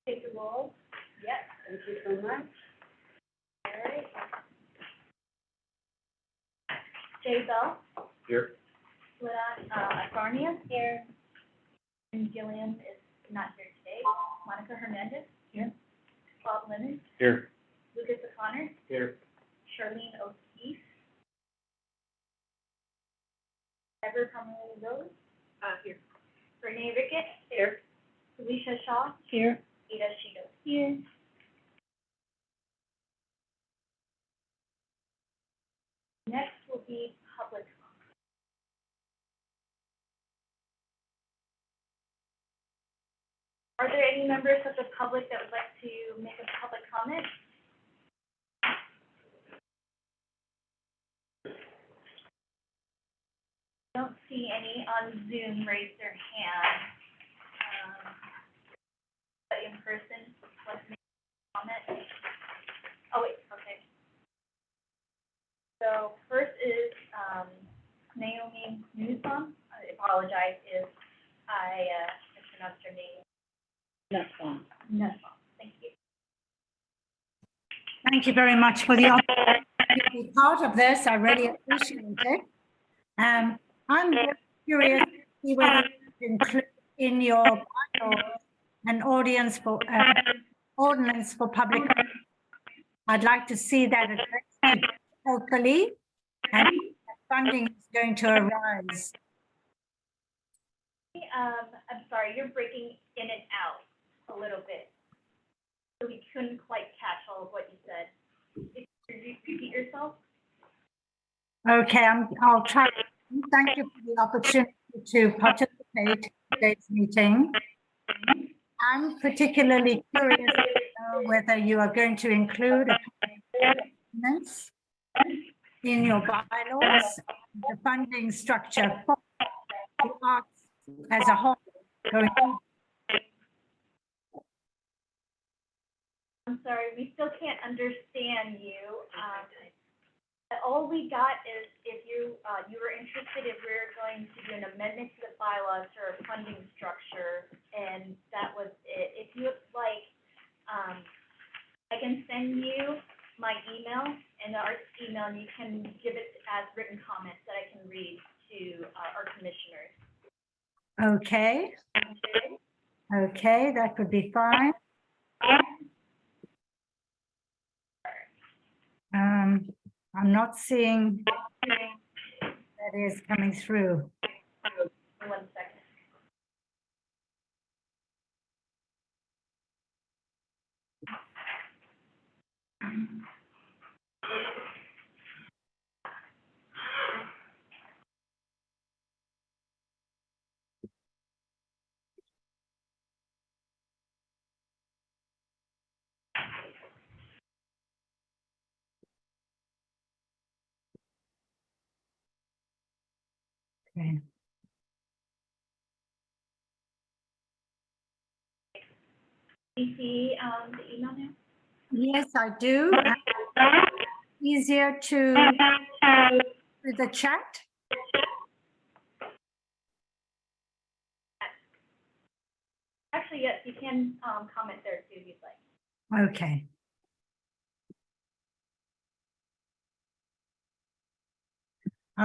Take the roll. Yes, thank you so much. All right. Jay Bell, Here. Sarnia here. And Gillian is not here today. Monica Hernandez here. Bob Lemon, Here. Lucas O'Connor, Here. Charlene O'Keefe. Ever Kamala Rose. Here. Renee Rickett. Here. Felicia Shaw. Here. Ada Shido. Here. Next will be public comment. Are there any members of the public that would like to make a public comment? Don't see any on Zoom raise their hand. But in person, let's make a comment. Oh, wait, okay. So first is Naomi Newsom. I apologize if I mispronounced her name. Nussbaum. Newsom. Thank you. Thank you very much for the opportunity to be part of this. I really appreciate it. I'm very curious to see whether you include in your bylaws an audience for ordinance for public. I'd like to see that addressed locally, and funding is going to arise. I'm sorry, you're breaking in and out a little bit. So we couldn't quite catch all of what you said. Could you repeat yourself? Okay, I'll try. Thank you for the opportunity to participate in today's meeting. I'm particularly curious to know whether you are going to include amendments in your bylaws, the funding structure for the arts as a whole going on. I'm sorry, we still can't understand you. All we got is if you were interested if we were going to do an amendment to the bylaws or a funding structure, and that was it. If you would like, I can send you my email and our email, and you can give it as written comments that I can read to our commissioners. Okay. Okay, that would be fine. I'm not seeing that is coming through. 1 second. Okay. Do you see the email now? Yes, I do. Easier to with the chat. Actually, yes, you can comment there too if you'd like. Okay.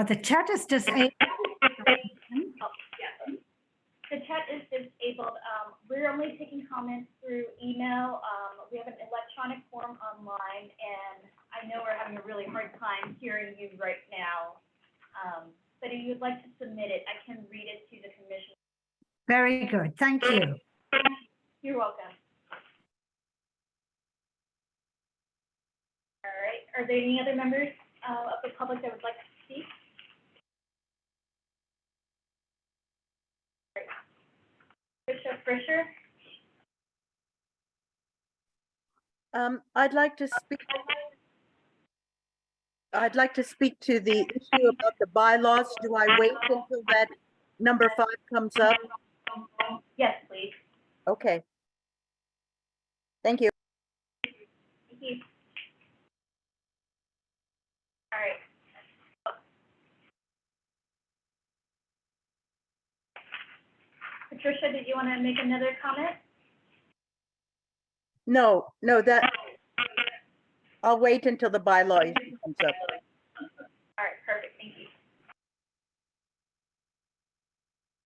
The chat is disabled. Oh, yeah. The chat is disabled. We're only taking comments through email. We have an electronic form online, and I know we're having a really hard time hearing you right now. But if you'd like to submit it, I can read it to the commission. Very good. Thank you. You're welcome. All right. Are there any other members of the public that would like to speak? Bishop Fisher? I'd like to speak to the issue about the bylaws. Do I wait until that number 5 comes up? Yes, please. Okay. Thank you. Thank you. All right. Patricia, did you want to make another comment? No, I'll wait until the bylaw issue comes up. All right, perfect, thank you.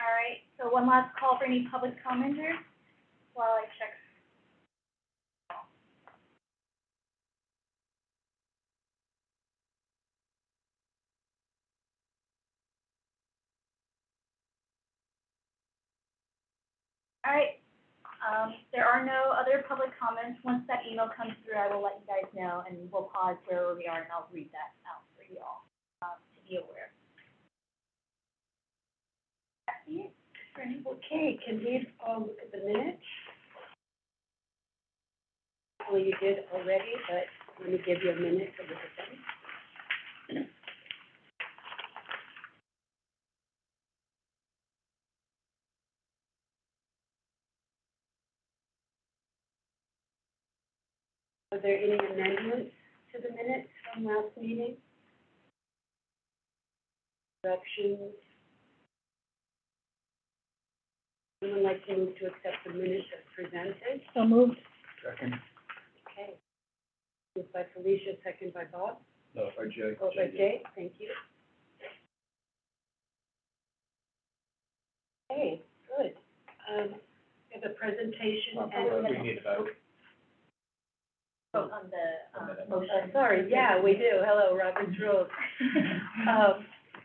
All right, so one last call for any public commenters while I check. All right, there are no other public comments. Once that email comes through, I will let you guys know, and we'll pause wherever we are, and I'll read that out for you all, to be aware. Okay, can we look at the minutes? Well, you did already, but let me give you a minute to look at them. Are there any amendments to the minutes from last meeting? Corrections? Someone like to move to accept the minutes as presented? So moved. Second. Okay. Moved by Felicia, second by Bob. No, by Jay. Oh, by Jay, thank you. Okay, good. We have a presentation and. We need to vote. Vote on the, motion. Sorry, yeah, we do. Hello, Robert's rules.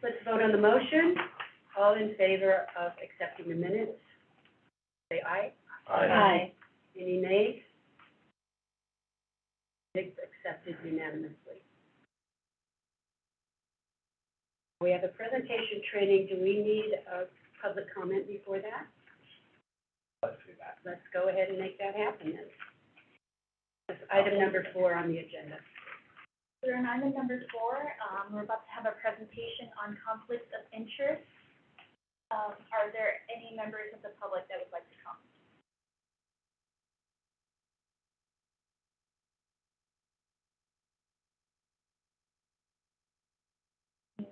Let's vote on the motion. All in favor of accepting the minutes? Say aye. Aye. Any nays? It's accepted unanimously. We have a presentation training. Do we need a public comment before that? Let's do that. Let's go ahead and make that happen then. That's item number 4 on the agenda. We're on item number 4. We're about to have a presentation on conflicts of interest. Are there any members of the public that would like to comment?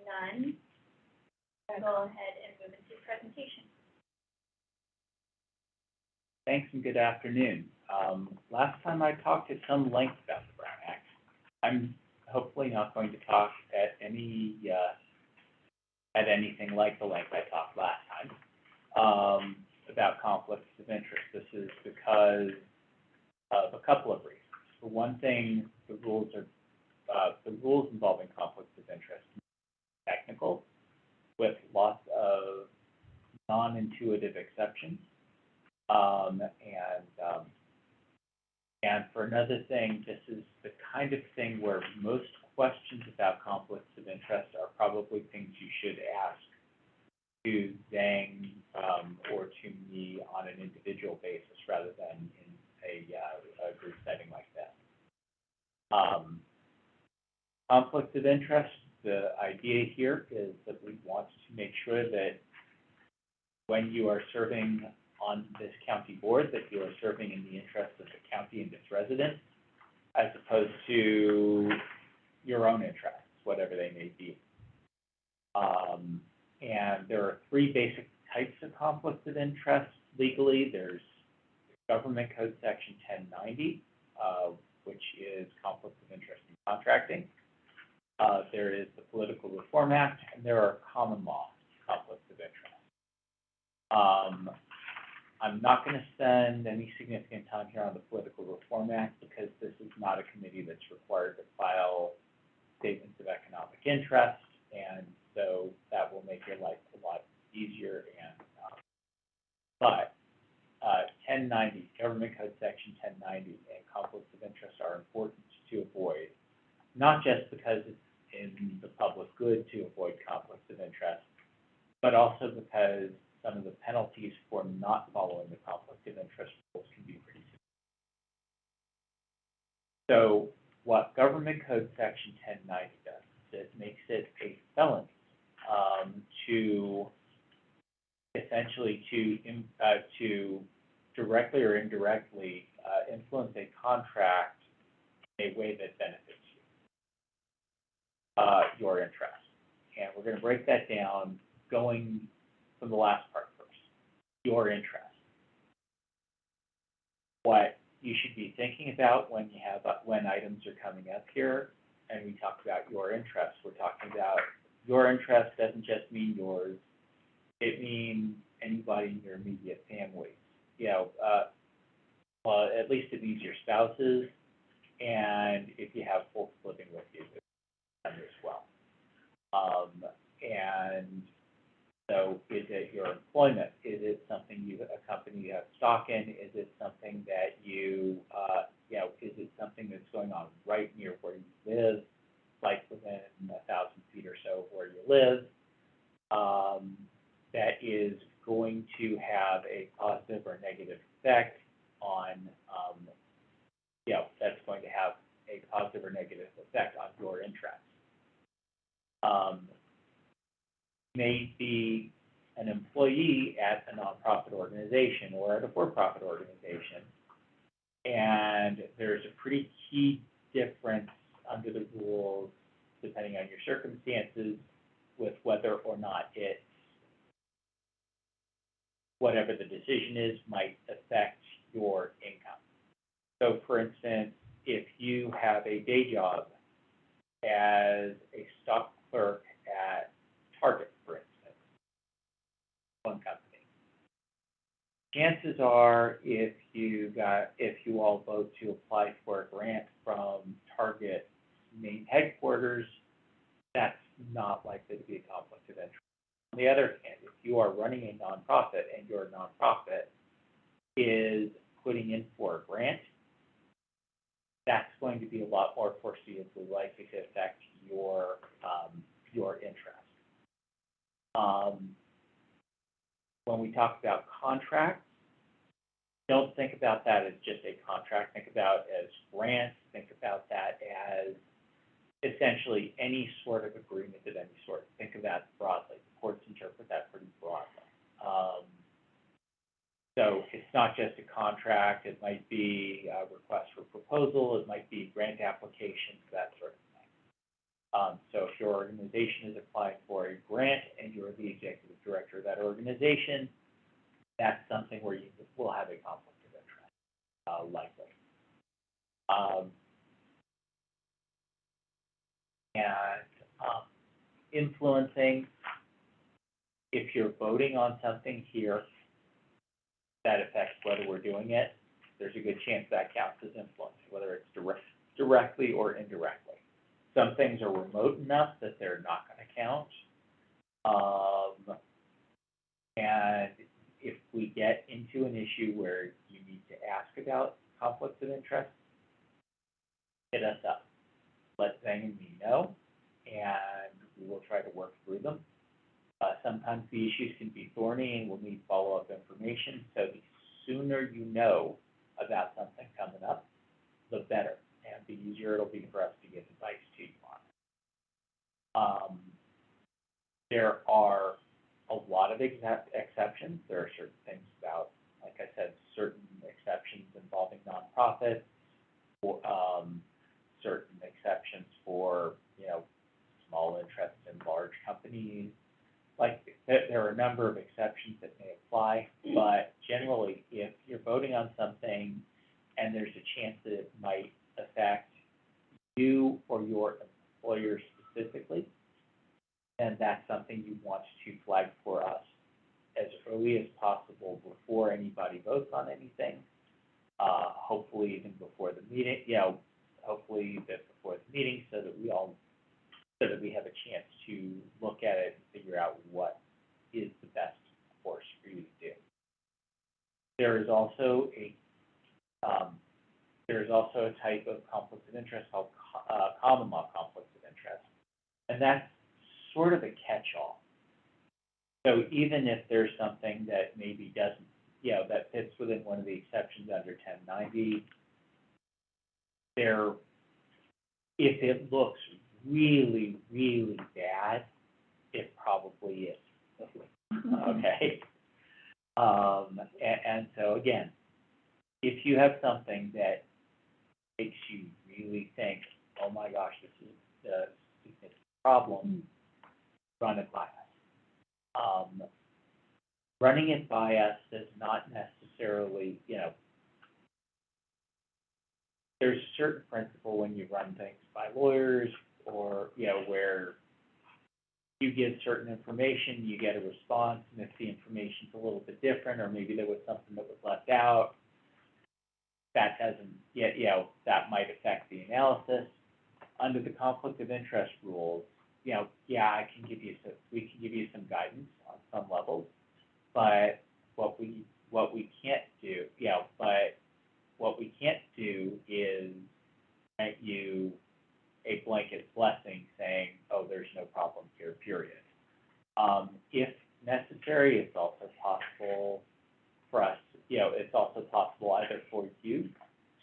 None. I'll go ahead and move into the presentation. Thanks and good afternoon. Last time I talked at some length about the Brown Act. I'm hopefully not going to talk at anything like the length I talked last time about conflicts of interest. This is because of a couple of reasons. For one thing, the rules involving conflicts of interest are technical, with lots of non-intuitive exceptions. And for another thing, this is the kind of thing where most questions about conflicts of interest are probably things you should ask to Zhang or to me on an individual basis rather than in a group setting like that. Conflicts of interest, the idea here is that we want to make sure that when you are serving on this county board, that you are serving in the interest of the county and its residents, as opposed to your own interests, whatever they may be. And there are 3 basic types of conflicts of interest legally. There's Government Code Section 1090, which is conflicts of interest in contracting. There is the Political Reform Act, and there are common law conflicts of interest. I'm not going to spend any significant time here on the Political Reform Act because this is not a committee that's required to file statements of economic interest, and so that will make your life a lot easier. But 1090, Government Code Section 1090, and conflicts of interest are important to avoid, not just because it's in the public good to avoid conflicts of interest, but also because some of the penalties for not following the conflict of interest rules can be pretty severe. So what Government Code Section 1090 does is it makes it a felony to essentially to directly or indirectly influence a contract in a way that benefits you, your interest. And we're going to break that down going from the last part first, your interest. What you should be thinking about when you have, when items are coming up here, and we talk about your interests, we're talking about your interest doesn't just mean yours, it means anybody in your immediate family. You know, well, at least it means your spouses, and if you have folks living with you, them as well. And so is it your employment? Is it something a company you have stock in? Is it something that you know, is it something that's going on right near where you live, like within 1,000 feet or so of where you live, that is going to have a positive or negative effect on, you know, that's going to have a positive or negative effect on your interests. May be an employee at a nonprofit organization or at a for-profit organization, and there's a pretty key difference under the rules, depending on your circumstances, with whether or not it's, whatever the decision is, might affect your income. So for instance, if you have a day job as a stock clerk at Target, for instance, one company, chances are if you all vote to apply for a grant from Target's main headquarters, that's not likely to be a conflict of interest. On the other hand, if you are running a nonprofit and your nonprofit is putting in for a grant, that's going to be a lot more foreseeably likely to affect your interest. When we talk about contracts, don't think about that as just a contract. Think about it as grants. Think about that as essentially any sort of agreement of any sort. Think of that broadly. The courts interpret that pretty broadly. So it's not just a contract. It might be a request for proposal. It might be grant applications, that sort of thing. So if your organization is applying for a grant and you're the executive director of that organization, that's something where you will have a conflict of interest, likely. Influencing, if you're voting on something here that affects whether we're doing it, there's a good chance that counts as influence, whether it's directly or indirectly. Some things are remote enough that they're not going to count. And if we get into an issue where you need to ask about conflicts of interest, hit us up. Let Zhang and me know, and we will try to work through them. Sometimes the issues can be thorny and we'll need follow-up information, so the sooner you know about something coming up, the better, and the easier it'll be for us to give advice to you on it. There are a lot of exceptions. There are certain things about, like I said, certain exceptions involving nonprofits, or certain exceptions for, you know, small interests in large companies. Like, there are a number of exceptions that may apply, but generally, if you're voting on something and there's a chance that it might affect you or your employer specifically, then that's something you want to flag for us as early as possible before anybody votes on anything. Hopefully even before the meeting, hopefully a bit before the meeting, so that we have a chance to look at it and figure out what is the best course for you to do. There is also a type of conflict of interest called common law conflict of interest, and that's sort of a catch-all. So even if there's something that maybe doesn't, that fits within one of the exceptions under 1090, if it looks really, really bad, it probably is. Okay. And so again, if you have something that makes you really think, oh my gosh, this is a significant problem, run it by us. Running it by us does not necessarily, there's a certain principle when you run things by lawyers, or, where you give certain information, you get a response, and if the information's a little bit different, or maybe there was something that was left out, that doesn't, that might affect the analysis. Under the conflict of interest rules, we can give you some guidance on some levels, but what we can't do, what we can't do is grant you a blanket blessing saying, oh, there's no problem here, period. If necessary, it's also possible for us, it's also possible either for you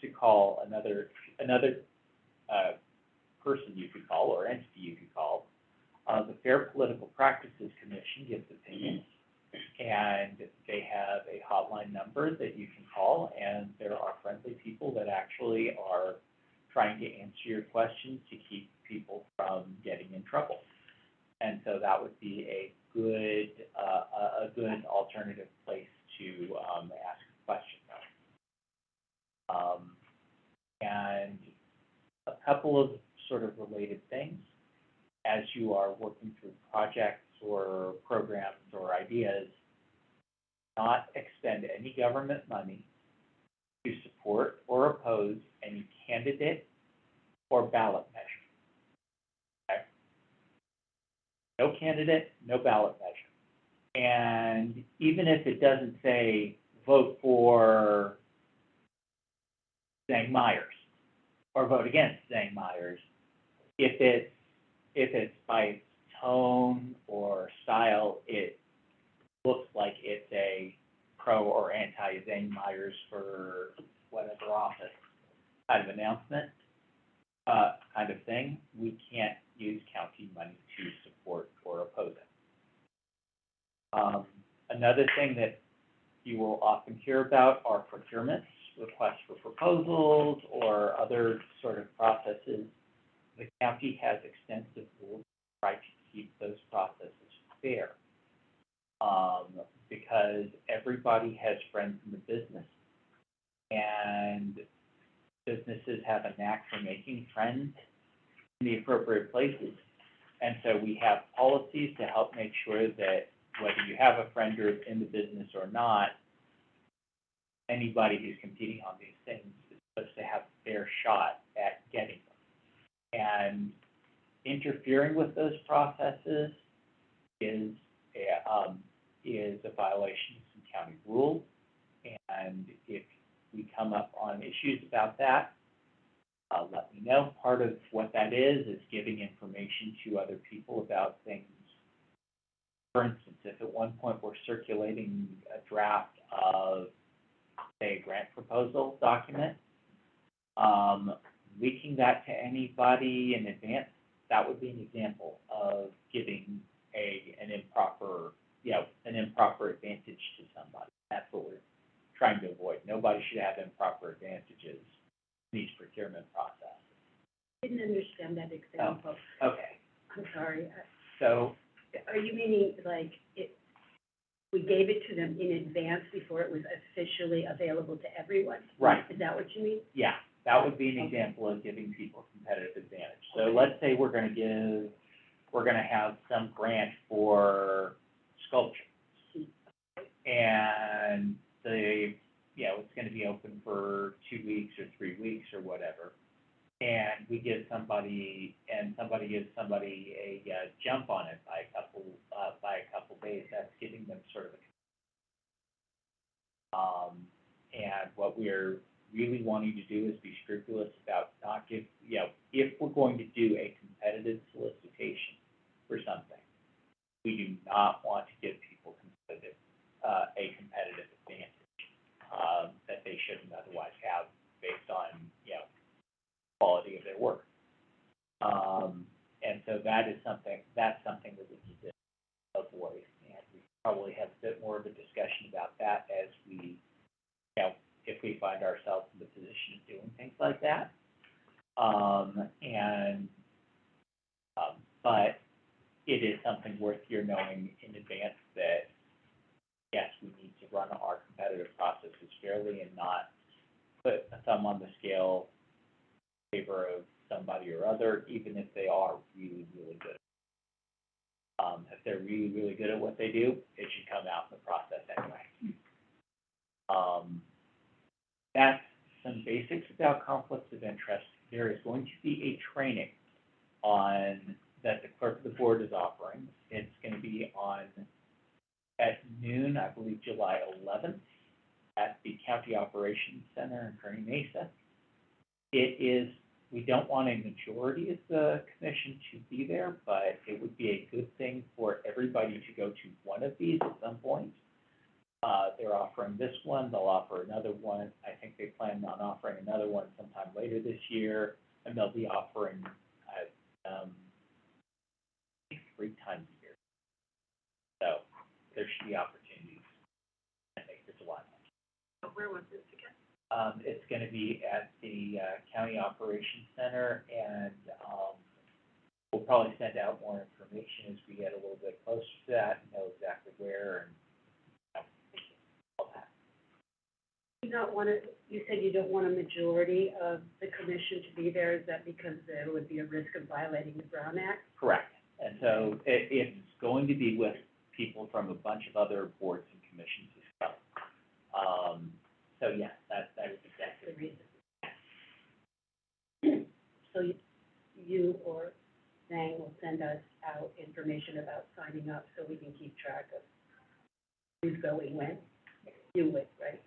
to call another person you could call, or entity you could call. The Fair Political Practices Commission gives opinions, and they have a hotline number that you can call, and there are friendly people that actually are trying to answer your questions to keep people from getting in trouble. And so that would be a good alternative place to ask a question. And a couple of sort of related things, as you are working through projects or programs or ideas, not expend any government money to support or oppose any candidate or ballot measure. Okay? No candidate, no ballot measure. And even if it doesn't say vote for Zhang Myers or vote against Zhang Myers, if it's by its tone or style, it looks like it's a pro or anti Zhang Myers for whatever office kind of announcement, kind of thing, we can't use county money to support or oppose it. Another thing that you will often hear about are procurements, requests for proposals, or other sort of processes. The county has extensive rules to try to keep those processes fair, because everybody has friends in the business, and businesses have a knack for making friends in the appropriate places. And so we have policies to help make sure that whether you have a friend or in the business or not, anybody who's competing on these things is supposed to have a fair shot at getting them. And interfering with those processes is a violation of some county rules. And if we come up on issues about that, let me know. Part of what that is giving information to other people about things. For instance, if at one point we're circulating a draft of, say, a grant proposal document, leaking that to anybody in advance, that would be an example of giving an improper advantage to somebody. That's what we're trying to avoid. Nobody should have improper advantages in these procurement processes. Didn't understand that example. Okay, I'm sorry. so, Are you meaning like we gave it to them in advance before it was officially available to everyone? right, Is that what you mean? yeah, that would be an example of giving people competitive advantage. So let's say we're gonna have some grant for sculpture. And it's gonna be open for 2 weeks or 3 weeks or whatever. And we give somebody gives somebody a jump on it by a couple days. That's giving them sort of and what we're really wanting to do is be scrupulous about not if we're going to do a competitive solicitation for something, we do not want to give people a competitive advantage that they shouldn't otherwise have based on quality of their work. And so that's something that we need to avoid, and we probably have a bit more of a discussion about that as we, if we find ourselves in the position of doing things like that. But it is something worth your knowing in advance that, yes, we need to run our competitive processes fairly and not put a thumb on the scale favor of somebody or other, even if they are really, really good. If they're really, really good at what they do, it should come out in the process anyway. That's some basics about conflicts of interest. There is going to be a training on, that the clerk of the board is offering. It's going to be on, at noon, I believe, July 11th, at the County Operations Center in Kearney Mesa. It is, we don't want a majority of the commission to be there, but it would be a good thing for everybody to go to one of these at some point. They're offering this one, they'll offer another one. I think they plan on offering another one sometime later this year, and they'll be offering, I think 3 times a year. So there should be opportunities. I think there's a lot. Where was this again? It's going to be at the County Operations Center, and we'll probably send out more information as we get a little bit closer to that and know exactly where and all that. You don't want to, you said you don't want a majority of the commission to be there. Is that because there would be a risk of violating the Brown Act? Correct. And so it's going to be with people from a bunch of other boards and commissions as well. So yes, that is exactly the reason. So you or Zhang will send us out information about signing up so we can keep track of who's going when? You would, right?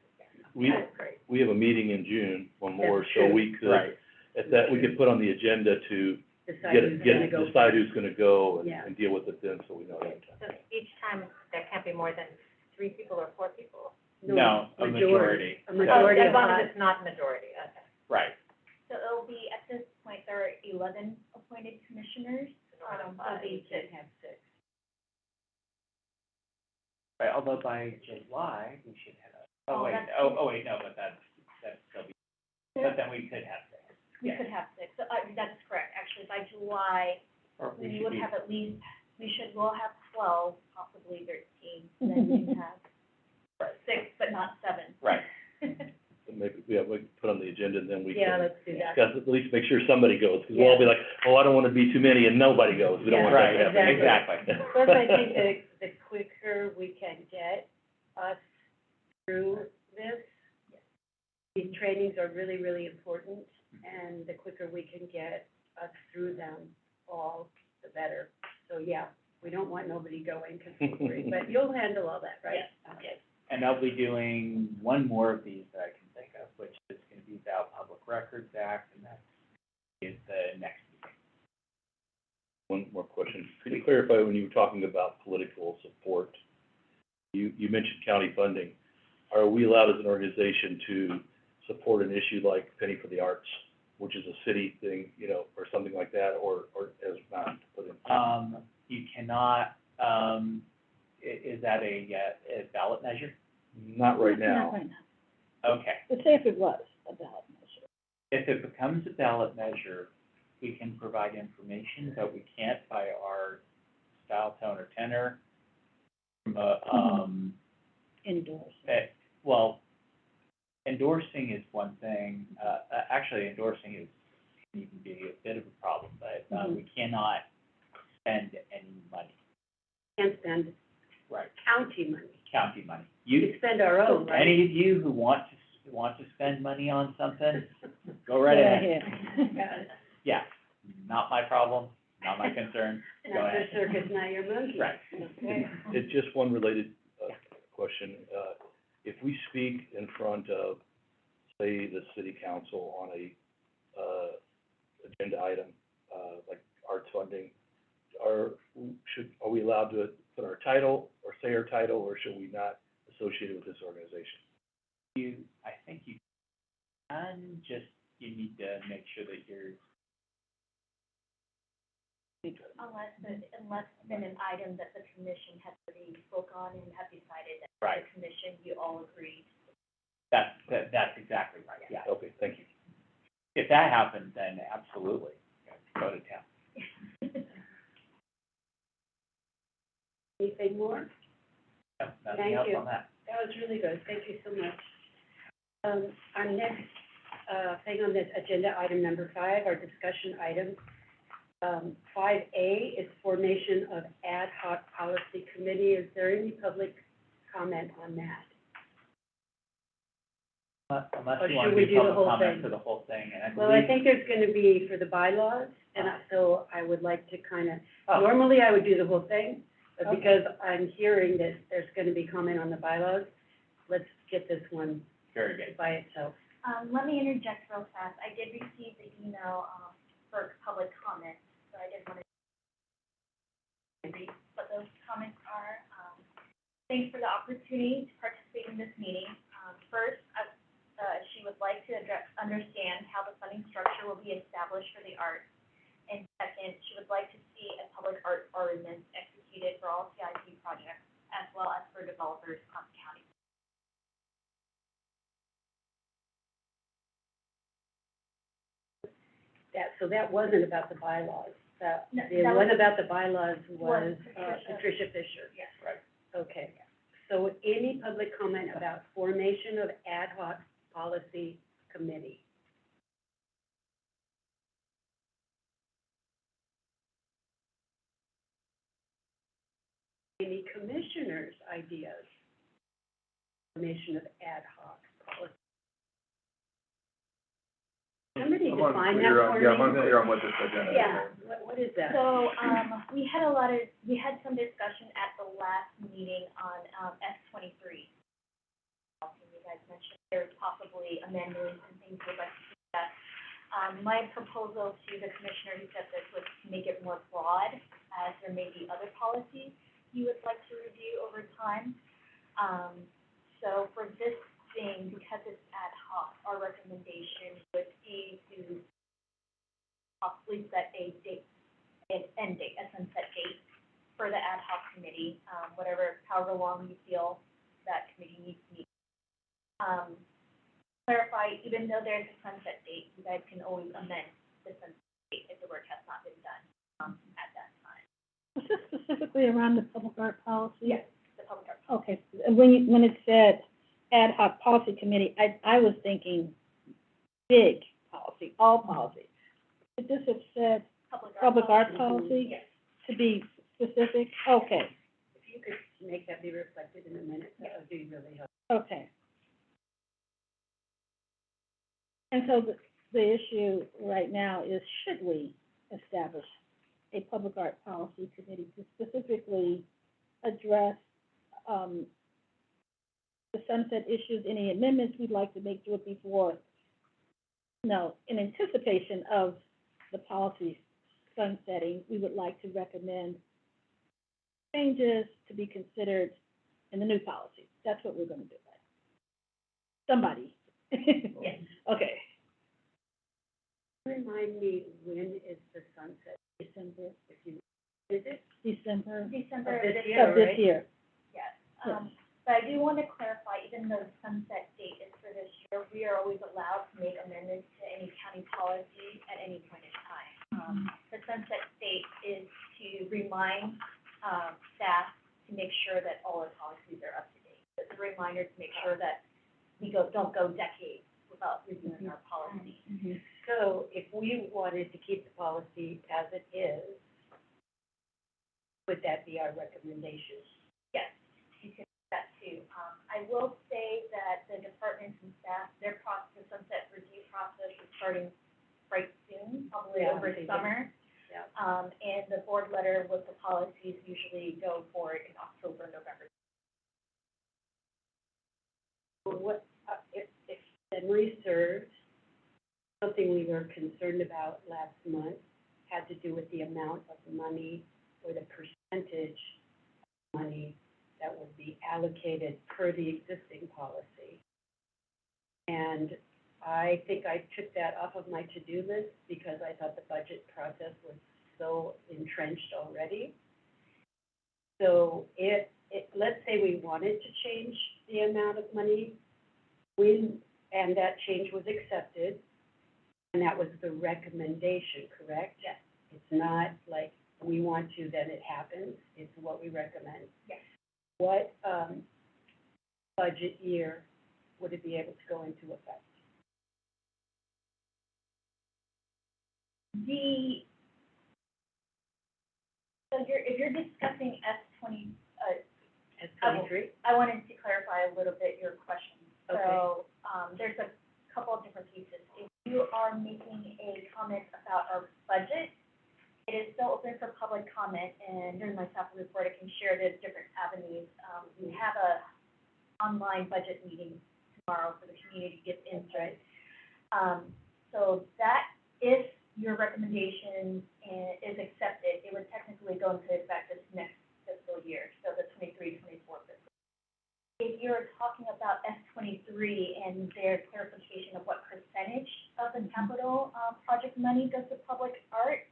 That's great. We have a meeting in June, one more, That's so true. we could, Right. at that, we could put on the agenda to decide who's gonna go Yeah. and deal with it then, so we know ahead of time. So each time, there can't be more than 3 people or 4 people? No, a majority. A majority As of long as us. it's not majority, okay. Right. So it'll be, at this point, there are 11 appointed commissioners. It'll be We can have 6. Right, although by July, we should have, Oh, that's- wait, no, but that's still be, but then we could have 6. We Yeah. could have 6, so, that's correct, actually, by July, Or we we should would be, have at least, we'll have 12, possibly 13, and then you can have 6, but not 7. right. So maybe, we could put on the agenda and then we Yeah, can let's do that. discuss, at least make sure somebody goes, because we'll all be like, oh, I don't wanna be too many and nobody goes. We don't want that Right, to happen. exactly. Plus, I think the quicker we can get us through this, these trainings are really, really important, and the quicker we can get us through them all, the better. So, yeah, we don't want nobody going, because we're worried, but you'll handle all that, right? Yes. And I'll be doing one more of these that I can think of, which is gonna be about Public Records Act, and that is the next meeting. One more question. Could you clarify when you were talking about political support? You mentioned county funding. Are we allowed as an organization to support an issue like Penny for the Arts, which is a city thing, you know, or something like that, or as not put in? You cannot, is that a ballot measure? Not right now. Okay. But say if it was a ballot measure. If it becomes a ballot measure, we can provide information, but we can't by our style, tone, or tenor. Indoors. Well, endorsing is one thing, actually endorsing can even be a bit of a problem, but, we cannot spend any money. Can't spend Right. county money. County money. We spend our own, right? Any of you who want to spend money on something, go right ahead. Yeah, not my problem, not my concern, go Not ahead. your circus, not your monkey. Right. Okay. It's just one related, question. If we speak in front of, say, the city council on a, agenda item, like arts funding, are we allowed to put our title or say our title, or should we not associate it with this organization? I think you can, just, you need to make sure that you're, Unless it's been an item that the commission has already spoke on and have decided that Right. the commission, you all agreed. that's exactly right, yeah. Okay, thank you. If that happens, then absolutely, go to town. Anything more? No, nothing Thank else you. on that. That was really good, thank you so much. Our next, thing on this agenda, item number 5, our discussion item. 5A is formation of ad hoc policy committee. Is there any public comment on that? Unless Or you want should to we do do the public whole comment thing? for the whole thing, and I Well, I believe. think there's gonna be for the bylaws, and so I would like to kind of, Oh. normally I would do the whole thing, but Okay. because I'm hearing that there's gonna be comment on the bylaws, let's get this one Very good. by itself. Let me interject real fast. I did receive the email, for public comment, so I did want to read what those comments are. Thanks for the opportunity to participate in this meeting. First, she would like to understand how the funding structure will be established for the arts. And second, she would like to see a public art ordinance executed for all CIP projects, as well as for developers across the county. So that wasn't about the bylaws. No, The that one was- about the bylaws was Patricia. Patricia Fisher. Yes. Right. Okay. So any public comment about formation of ad hoc policy committee? Any commissioners' ideas? Formation of ad hoc policy. Somebody define that for me. Yeah, I'm unclear on what this agenda is. Yeah. What is that? So, we had some discussion at the last meeting on, S-23. You guys mentioned there's possibly amendments and things we'd like to see that. My proposal to the commissioner who said this was to make it more broad, as there may be other policies you would like to review over time. So for this thing, because it's ad hoc, our recommendation would be to possibly set a date, an end date, a sunset date for the ad hoc committee, however long you feel that committee needs to meet. Clarify, even though there's a sunset date, you guys can always amend the sunset date if the work has not been done, at that time. Was this specifically around the public art policy? Yes, the public art. Okay, when it said ad hoc policy committee, I was thinking big policy, all policy. Could this have said public art policy Yes. to be specific? Okay, If you could make that be reflected in a minute, that would be really helpful. okay. And so the issue right now is, should we establish a public art policy committee to specifically address, the sunset issues, any amendments we'd like to make to it before, in anticipation of the policy sunsetting, we would like to recommend changes to be considered in the new policy. That's what we're gonna do, right? Somebody. Yes. Okay. Remind me, when is the sunset? December, If you, is it? December December Of of this this year, year. of this right? year. Yes, Yes. but I do want to clarify, even though the sunset date is for this year, we are always allowed to make amendments to any county policy at any point in time. The sunset date is to remind, staff to make sure that all our policies are up to date. It's a reminder to make sure that we don't go decades without reviewing our policy. So if we wanted to keep the policy as it is, would that be our recommendation? Yes, you can do that too. I will say that the departments and staff, their the sunset review process is starting right soon, probably Yeah, over they do. summer. Yeah. And the board letter with the policies usually go forward in October, November. What, if memory serves, something we were concerned about last month had to do with the amount of money or the percentage of money that would be allocated per the existing policy. And I think I took that off of my to-do list because I thought the budget process was so entrenched already. So let's say we wanted to change the amount of money, and that change was accepted, and that was the recommendation, correct? Yes. It's not like we want to, then it happens, it's what we recommend. Yes. What, budget year would it be able to go into effect? The, so if you're discussing S-20, S-23? I wanted to clarify a little bit your question. Okay. So, there's a couple of different pieces. If you are making a comment about our budget, it is still open for public comment, and during my staff report, I can share the different avenues. We have a online budget meeting tomorrow for the community to give insight. So that, if your recommendation is accepted, it would technically go into effect this next fiscal year, so the 23-24 fiscal. If you're talking about S-23 and their clarification of what percentage of the capital, project money goes to public art,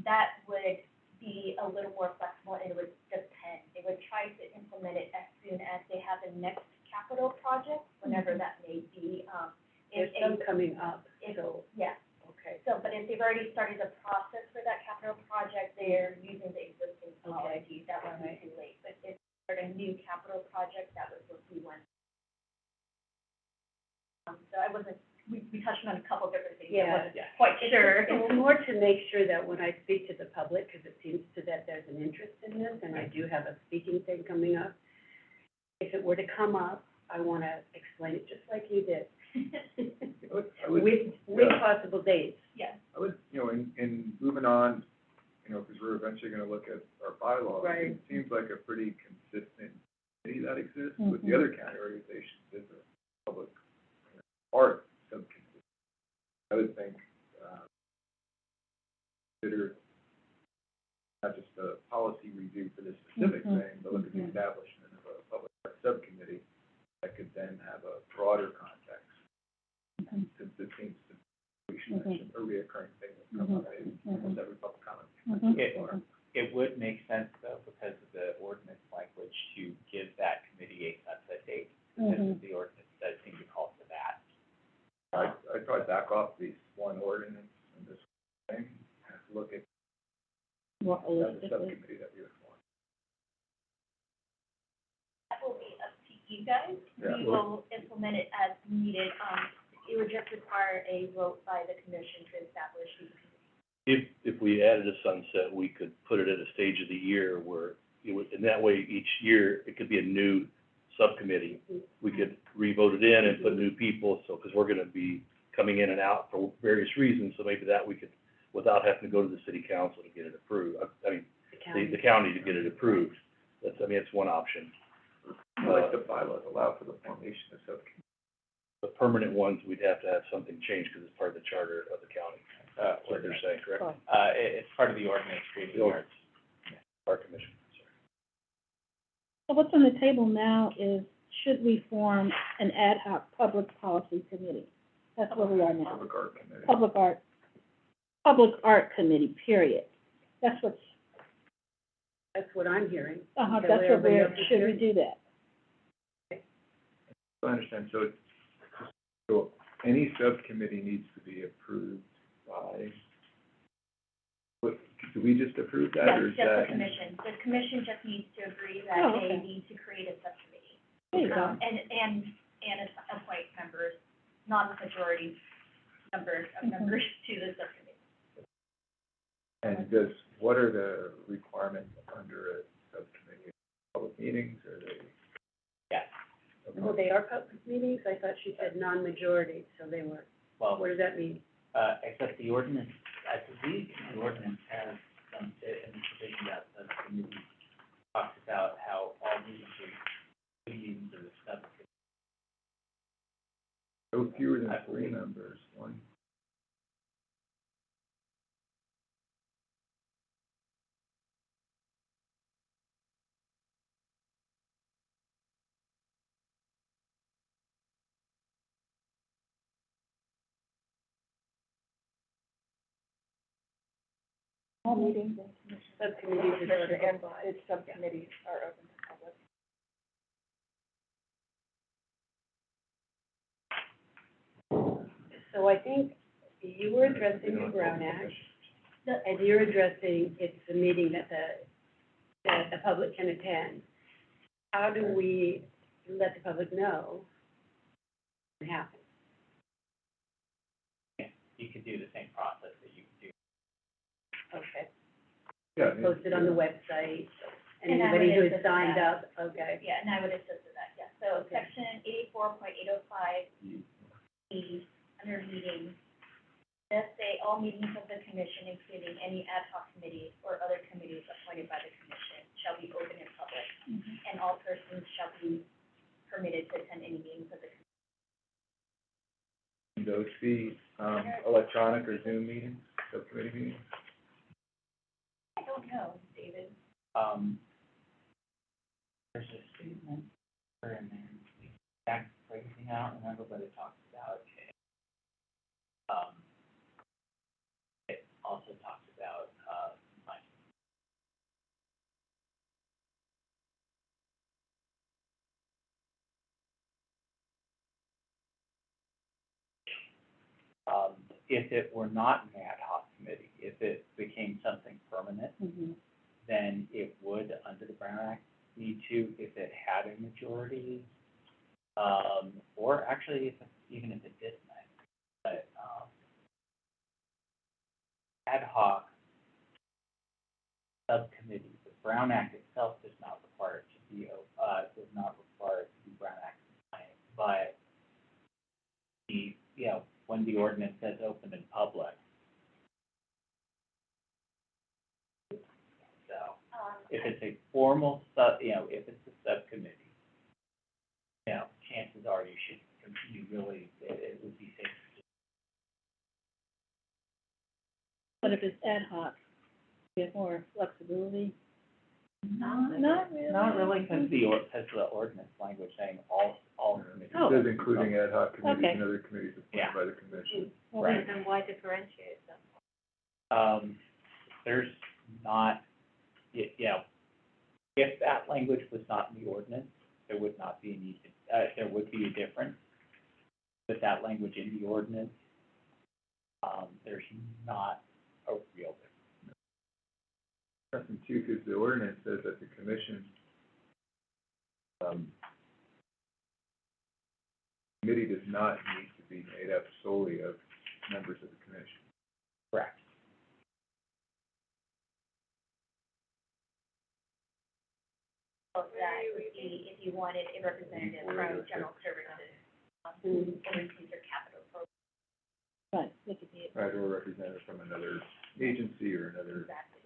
that would be a little more flexible, and it would depend. They would try to implement it as soon as they have the next capital project, whenever that may be. There's some coming up, if, so, yeah, okay. so, but if they've already started the process for that capital project, they're using the existing policies, that won't be too late. But if they're a new capital project, that would be one. So I wasn't, we touched on a couple different things. Yeah. I wasn't quite sure. It's more to make sure that when I speak to the public, because it seems to that there's an interest in this, and I do have a speaking thing coming up. If it were to come up, I want to explain it just like you did, I would, with yeah. possible dates. Yes. I would, in moving on, because we're eventually gonna look at our bylaws. Right. It seems like a pretty consistent committee that exists with the other county organizations, there's a public art subcommittee. I would think, consider not just a policy review for this specific thing, but look at the establishment of a public art subcommittee that could then have a broader context. Since it seems to be a reoccurring thing that's come up in almost every public comment. It would make sense, though, because of the ordinance language, to give that committee a sunset date, because the ordinance does seem to call for that. I'd probably back off these one ordinance and this thing, and look at More another holistically. subcommittee that we would form. That will be up to you guys. Yeah. We will implement it as needed. It would just require a vote by the commission to establish these committees. If we added a sunset, we could put it at a stage of the year where it would, and that way each year, it could be a new subcommittee. We could re-vote it in and put new people, so, because we're gonna be coming in and out for various reasons, so maybe that we could, without having to go to the city council to get it approved, I mean, the county to get it approved. That's, it's one option. Like the bylaws allow for the formation of subcommittees. The permanent ones, we'd have to have something changed because it's part of the charter of the county. What they're saying, correct? It's part of the ordinance creating the arts. Art commission, sorry. So what's on the table now is, should we form an ad hoc public policy committee? That's where we are now. Public art committee. Public art committee, period. That's what's, That's what I'm hearing. that's Is that what everybody we're, else is should we hearing? do that? I understand, so any subcommittee needs to be approved by, do we just approve that, or is Yes, just that? the commission. The commission just needs to agree that Oh, they okay. need to create a subcommittee. There you go. And appoint members, non-majority members of members to the subcommittee. And what are the requirements under a subcommittee? Public meetings, or they? Yes. Well, they are public meetings, I thought she said non-majority, so they were, Well, what does that mean? except the ordinance, I believe the ordinance has some, in the provision that the committee talks about how all meetings are the subcommittee. No fewer than 3 members, one. All meetings. Subcommittees are subcommittees are open to public. So I think you were addressing the Brown Act, and you're addressing, it's a meeting that the public can attend. How do we let the public know what happened? You could do the same process that you do Okay, Yeah. post it on the website, And I anybody would who's assist with signed that. up, okay. Yeah, and I would assist with that, yeah. So Okay. section 84.805 E, under meetings, does say all meetings of the commission, including any ad hoc committees or other committees appointed by the commission, shall be open and public, and all persons shall be permitted to attend any meetings of the commission. Can those be, electronic or Zoom meetings, subcommittee meetings? I don't know, David. There's a statement where in there, the exact phrasing out, remember, but it talks about, it also talks about, like, if it were not an ad hoc committee, if it became something permanent, then it would, under the Brown Act, need to, if it had a majority, or actually, even if it didn't, but, ad hoc subcommittee, the Brown Act itself does not require it to be, does not require it to be Brown Act compliant, but when the ordinance says open and public. So, if it's a formal if it's a subcommittee, chances are you really, it would be safe to But if it's ad hoc, we have more flexibility. Not really. Not really, because the ordinance language saying all committees. Oh. It says including ad hoc committees Okay. and other committees Yeah. appointed by the commission. Well, Right. Then why differentiate them? There's not, if that language was not in the ordinance, there would not be a need to, there would be a difference. With that language in the ordinance, there's not a real difference. Interesting too, because the ordinance says that the commission, committee does not need to be made up solely of members of the commission. Correct. So that would be if you wanted a representative from general services, overseas or capital program. Right, look at the, Right, or a representative from another agency or another Exactly.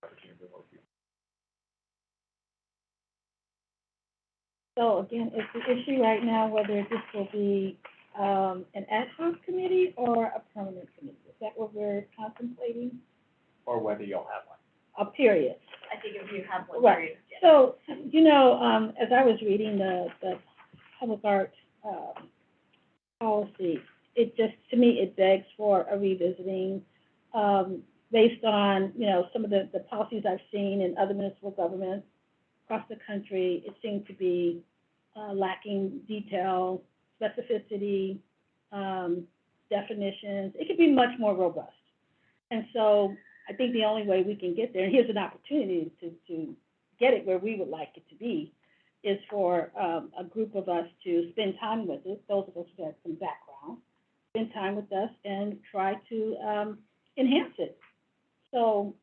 opportunity to work with. so again, is the issue right now whether this will be, an ad hoc committee or a permanent committee? Is that what we're contemplating? Or whether you'll have one. A period? I think if you have one, Right. period, yes. So, as I was reading the public art, policy, it just, to me, it begs for a revisiting, based on, some of the policies I've seen in other municipal governments across the country. It seemed to be, lacking detail, specificity, definitions. It could be much more robust. And so I think the only way we can get there, and here's an opportunity to get it where we would like it to be, is for a group of us to spend time with it, those of us who have some background, spend time with us and try to enhance it. So,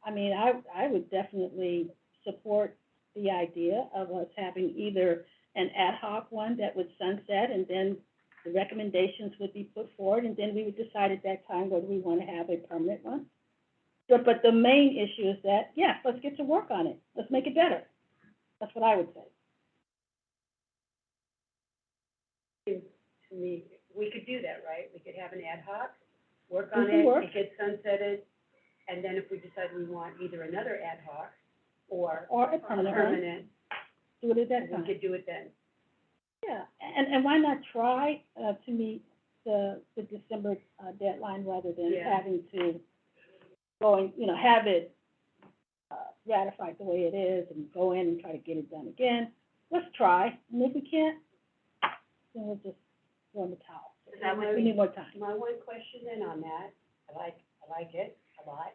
I mean, I would definitely support the idea of us having either an ad hoc one that would sunset, and then the recommendations would be put forward, and then we would decide at that time whether we want to have a permanent one. But the main issue is that, yes, let's get to work on it. Let's make it better. That's what I would say. To me, we could do that, right? We could have an ad hoc, work on We can it, work. it gets sunsetted, and then if we decide we want either another ad hoc or Or a a permanent one, permanent, do it at that we time. could do it then. Yeah, and why not try, to meet the December, deadline rather than Yeah. having to go and, have it, ratified the way it is and go in and try to get it done again. Let's try, and if we can't, then we'll just throw in the towel. Is that what We need more time. My one question then on that, I like it a lot.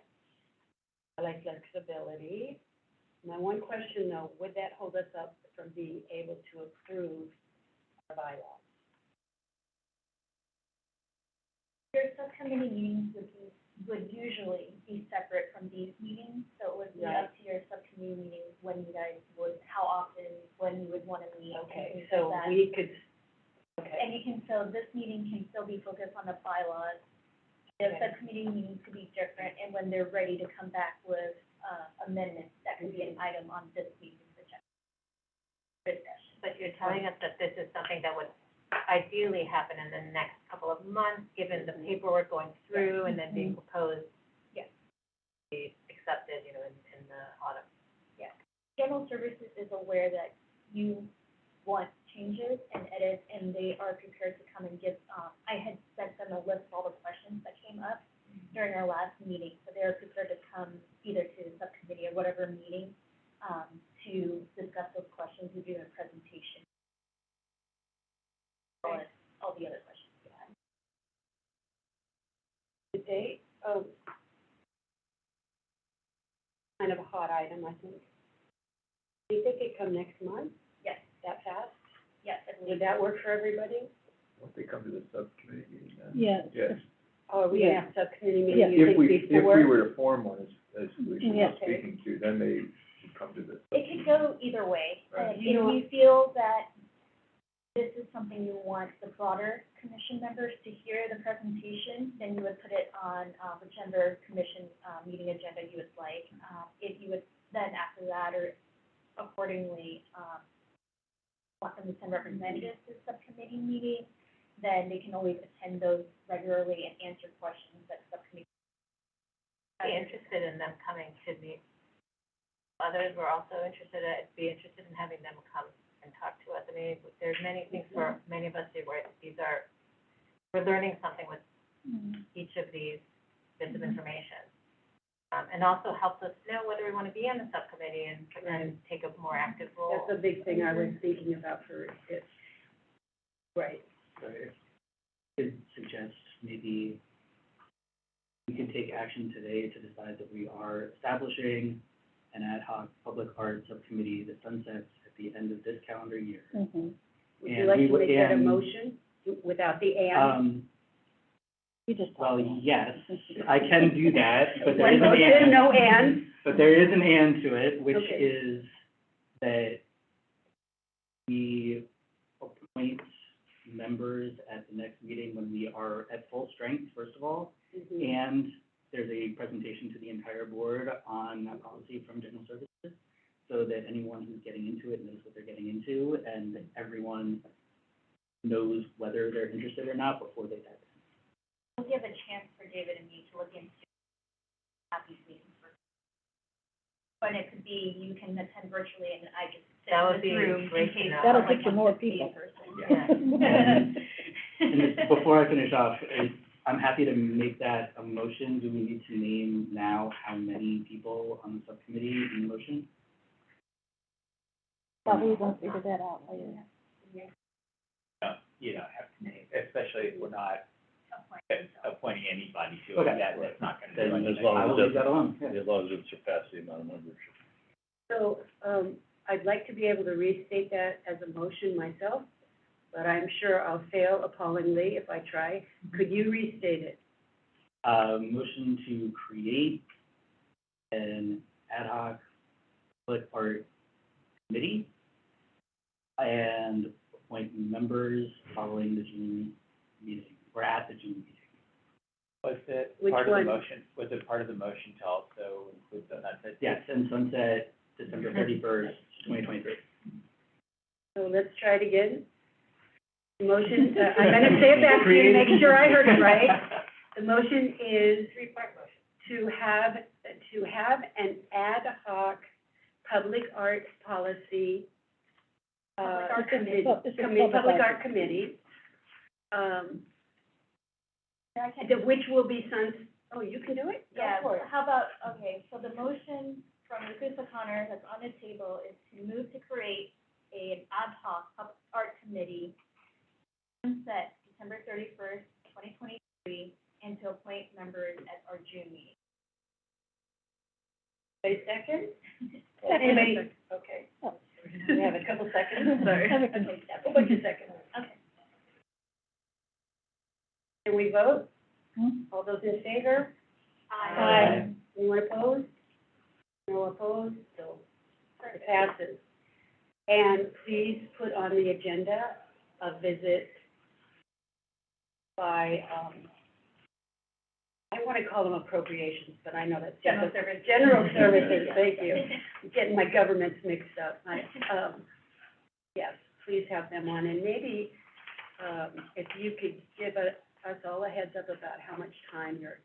I like flexibility. My one question though, would that hold us up from being able to approve our bylaws? Your subcommittee meetings would be would usually be separate from these meetings, so it would be up to your subcommittee meetings when you guys would, how often, when you would wanna meet, and Okay, things so like that. we could, okay, And you can, so this meeting can still be focused on the bylaws. The Okay. subcommittee meetings could be different, and when they're ready to come back with, amendments, that could be an item on this meeting's agenda. Discussion. But you're telling us that this is something that would ideally happen in the next couple of months, given the paperwork going through and then being proposed? Yes. Be accepted, you know, in the autumn. General Services is aware that you want changes and edits, and they are prepared to come and give, I had sent them a list of all the questions that came up during our last meeting, so they're prepared to come either to the subcommittee or whatever meeting, to discuss those questions, and do a presentation. All the other questions you had. did they, kind of a hot item, I think. Do you think it come next month, Yes, that fast? yes, I believe. Would that work for everybody? Won't they come to the subcommittee meeting then? Yeah. Yes. Or are we gonna have subcommittee Yeah. meeting, you If we, think, if before? we were to form one, as Felicia Yeah. was speaking to, then they would come to the. It could go either way. Right. If you feel that this is something you want the broader commission members to hear the presentation, then you would put it on, whichever commission, meeting agenda you would like. If you would, then after that, or accordingly, want them to send representatives to the subcommittee meeting, then they can always attend those regularly and answer questions that subcommittee. Be interested in them coming to meet. Others were also interested, I'd be interested in having them come and talk to us. I mean, there's many things for many of us here where we're learning something with each of these bits of information. And also helps us know whether we want to be on the subcommittee and take a more active role. That's a big thing I was thinking about for it. Right. Right. Could suggest maybe we could take action today to decide that we are establishing an ad hoc public art subcommittee that sunsets at the end of this calendar year. Mhm. Would you And like we to would- make that a and, motion without the and? We just. Well, yes, I can do that, but there One is an motion, and. no and? But there is an and to it, which Okay. is that we appoint members at the next meeting when we are at full strength, first of all. Mhm. And there's a presentation to the entire board on that policy from General Services, so that anyone who's getting into it knows what they're getting into, and everyone knows whether they're interested or not before they dive in. We'll give a chance for David and me to look into these meetings first. But it could be, you can attend virtually and I just sit That would in be this room in great to case know. That'll someone get you wants more to see in people. person. Yeah. And just before I finish off, I'm happy to make that a motion. Do we need to name now how many people on the subcommittee in the motion? Thought we were gonna figure that out later. No, you don't have to name, especially if we're not appointing anybody to it, Okay. that's not gonna do Then anything. as long I as will it leave that alone. doesn't, as long as it surpasses the amount of membership. So, I'd like to be able to restate that as a motion myself, but I'm sure I'll fail appallingly if I try. Could you restate it? Motion to create an ad hoc public art committee and appoint members following the June meeting, or at the June meeting. Was it Which part of the one? motion, was it part of the motion to also include the sunset? Yes, and sunset December 31st, 2023. So let's try it again. The motion, I'm gonna say it back to you, to make sure I heard it right. The motion is Three-part motion. to have an ad hoc public art policy, Public art committee, This is public public art. art committee, I can- which will be you can do it? Go Yeah, for it. how about, okay, so the motion from Lucas O'Connor that's on the table is to move to create an ad hoc public art committee set December 31st, 2023, and to appoint members at our June meeting. A second? Second. Anybody? Okay. Oh. We have a couple seconds, sorry. Everything. Okay, a bunch of seconds. Okay. Can we vote? Hmm? All those in favor? Aye. Anyone opposed? No opposed, so it passes. And please put on the agenda a visit by, I want to call them appropriations, but I know that's. General services. General services, thank you. I'm getting my governments mixed up. Yes, please have them on, and maybe, if you could give us all a heads up about how much time you're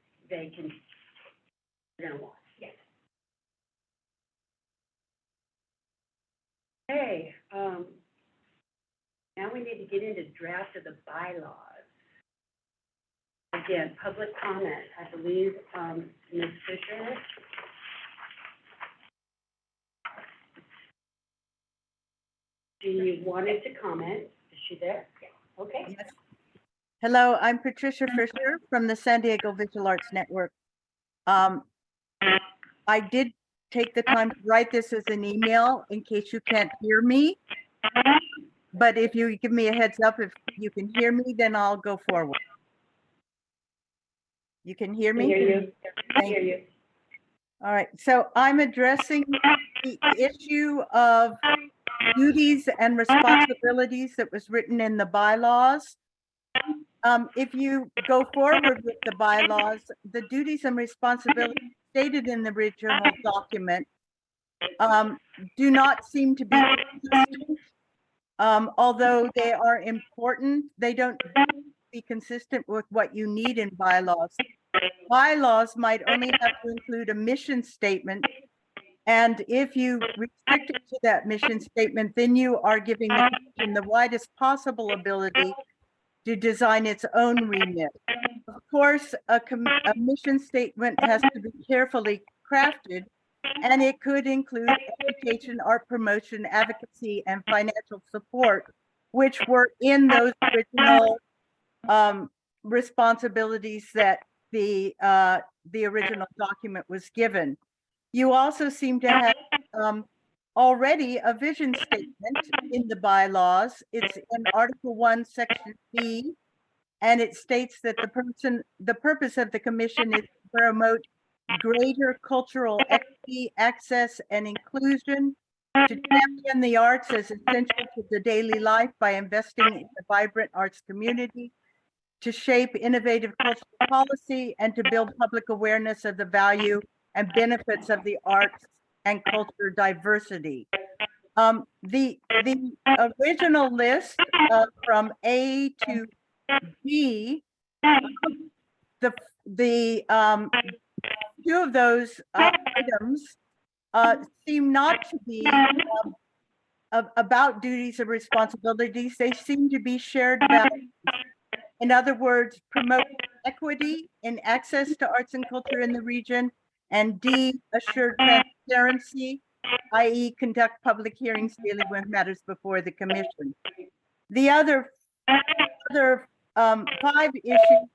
gonna want. Yes. Okay, now we need to get into draft of the bylaws. Again, public comment, I believe, Ms. Fisher. She wanted to comment. Is she there? Yeah. Okay. Yes. Hello, I'm Patricia Fisher from the San Diego Visual Arts Network. I did take the time to write this as an email in case you can't hear me. But if you give me a heads up, if you can hear me, then I'll go forward. You can hear me? Hear you. Thank Hear you. you. All right, so I'm addressing the issue of duties and responsibilities that was written in the bylaws. If you go forward with the bylaws, the duties and responsibilities stated in the original document do not seem to be consistent. Although they are important, they don't be consistent with what you need in bylaws. Bylaws might only have to include a mission statement. And if you restrict it to that mission statement, then you are giving the commission the widest possible ability to design its own remit. Of course, a mission statement has to be carefully crafted, and it could include education, art promotion, advocacy, and financial support, which were in those original responsibilities that the original document was given. You also seem to have already a vision statement in the bylaws. It's in Article 1, Section B, and it states that the purpose of the commission is to promote greater cultural equity, access, and inclusion, to champion the arts as essential to the daily life by investing in a vibrant arts community, to shape innovative cultural policy, and to build public awareness of the value and benefits of the arts and culture diversity. The original list from A to B, the two of those items seem not to be about duties and responsibilities. They seem to be shared values. In other words, promote equity in access to arts and culture in the region, and D, assure transparency, i.e. conduct public hearings daily when matters before the commission. The other 5 issues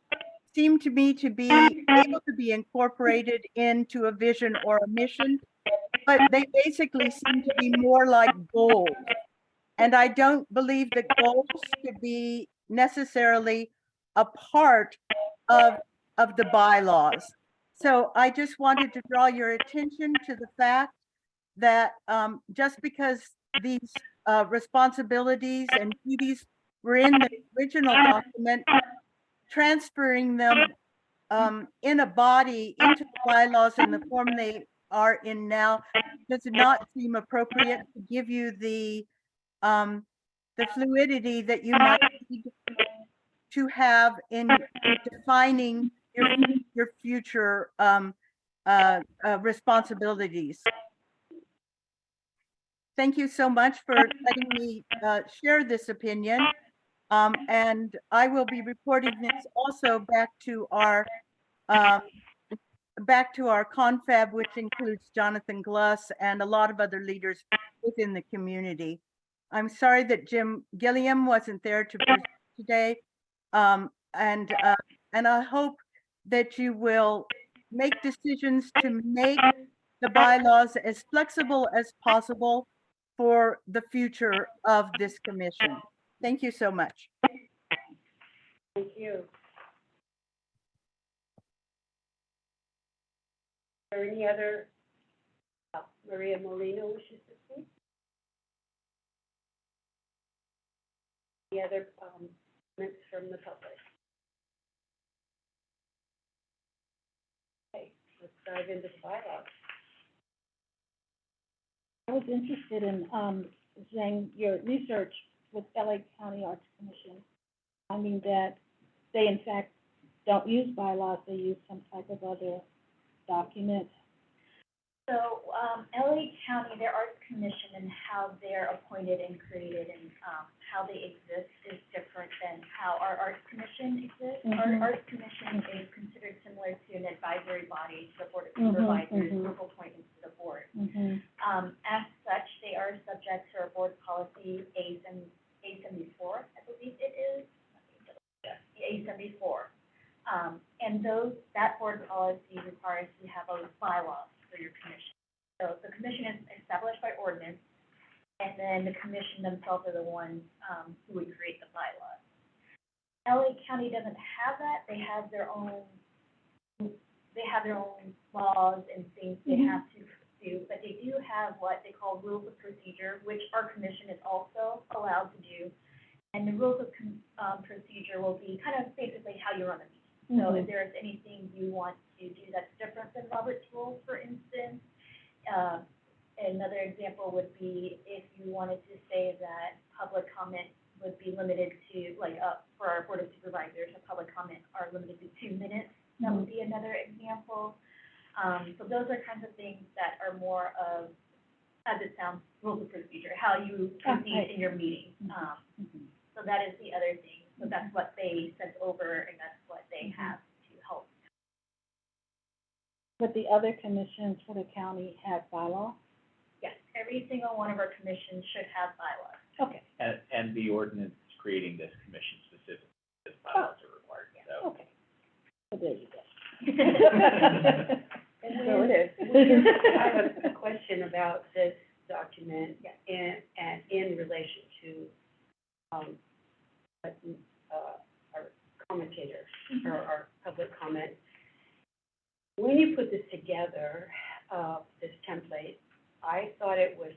seem to me to be able to be incorporated into a vision or a mission, but they basically seem to be more like goals. And I don't believe that goals should be necessarily a part of the bylaws. So I just wanted to draw your attention to the fact that just because these responsibilities and duties were in the original document, transferring them in a body into the bylaws in the form they are in now does not seem appropriate to give you the fluidity that you might need to have in defining your future responsibilities. Thank you so much for letting me share this opinion. And I will be reporting this also back to our confab, which includes Jonathan Gluss and a lot of other leaders within the community. I'm sorry that Jim Gilliam wasn't there to present today. And I hope that you will make decisions to make the bylaws as flexible as possible for the future of this commission. Thank you so much. Thank you. there any other, Maria Molina wishes to speak? Any other, comments from the public? Okay, let's dive into the bylaws. I was interested in, Zhang, your research with LA County Arts Commission, finding that they in fact don't use bylaws, they use some type of other document. So, LA County, their Arts Commission and how they're appointed and created and, how they exist is different than how our Arts Commission exists. Our Arts Commission is considered similar to an advisory body to the Board of Supervisors, with appointments to the board. As such, they are subject to our board policy A74, I believe it is. A74. And that board policy requires you have a bylaws for your commission. So the commission is established by ordinance, and then the commission themselves are the ones, who would create the bylaws. LA County doesn't have that. They have their own laws and things they have to do, but they do have what they call rules of procedure, which our commission is also allowed to do. And the rules of procedure will be kind of basically how you run a meeting. So if there's anything you want to do that's different than Robert's rules, for instance, another example would be if you wanted to say that public comment would be limited to, like, for our Board of Supervisors, public comment are limited to 2 minutes. That would be another example. So those are kinds of things that are more of, as it sounds, rules of procedure, how you proceed in your meeting. So that is the other thing. So that's what they sent over, and that's what they have to help. But the other commissions for the county have bylaws? Yes, every single one of our commissions should have bylaws. Okay, And the ordinance creating this commission specifically, because bylaws are required, so. okay. So there you go. And So it is. I have a question about this document in relation to, our commentator, or our public comment. When you put this together, this template, I thought it was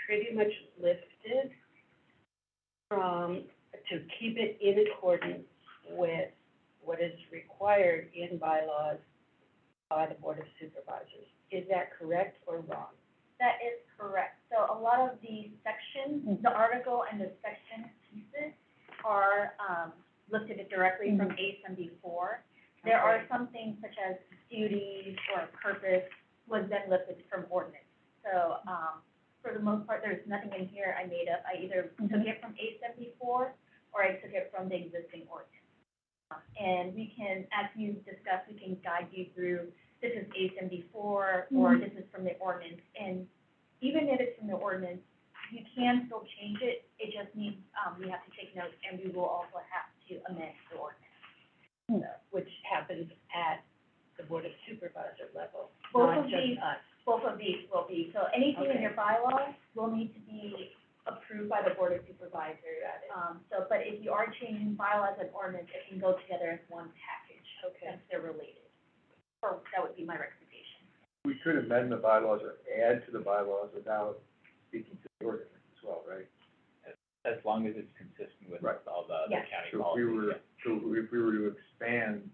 pretty much lifted to keep it in accordance with what is required in bylaws by the Board of Supervisors. Is that correct or wrong? That is correct. So a lot of the sections, the article and the section pieces are, lifted directly from A74. There are some things such as duties or purpose was then lifted from ordinance. So, for the most part, there's nothing in here I made up. I either took it from A74 or I took it from the existing ordinance. And we can, as you discussed, we can guide you through, this is A74 or this is from the ordinance. And even if it's from the ordinance, you can still change it. It just needs, we have to take notes, and we will also have to amend the ordinance. Which happens at the Board of Supervisor level, Both not of just these, us. both of these will be, so anything in Okay. your bylaws will need to be approved by the Board of Supervisors. But if you are changing bylaws and ordinance, it can go together as one package, since they're related. Or that would be my recommendation. We could amend the bylaws or add to the bylaws without speaking to the ordinance as well, right? As long as it's consistent with Right. all the Yes. county So if policies. if we were to expand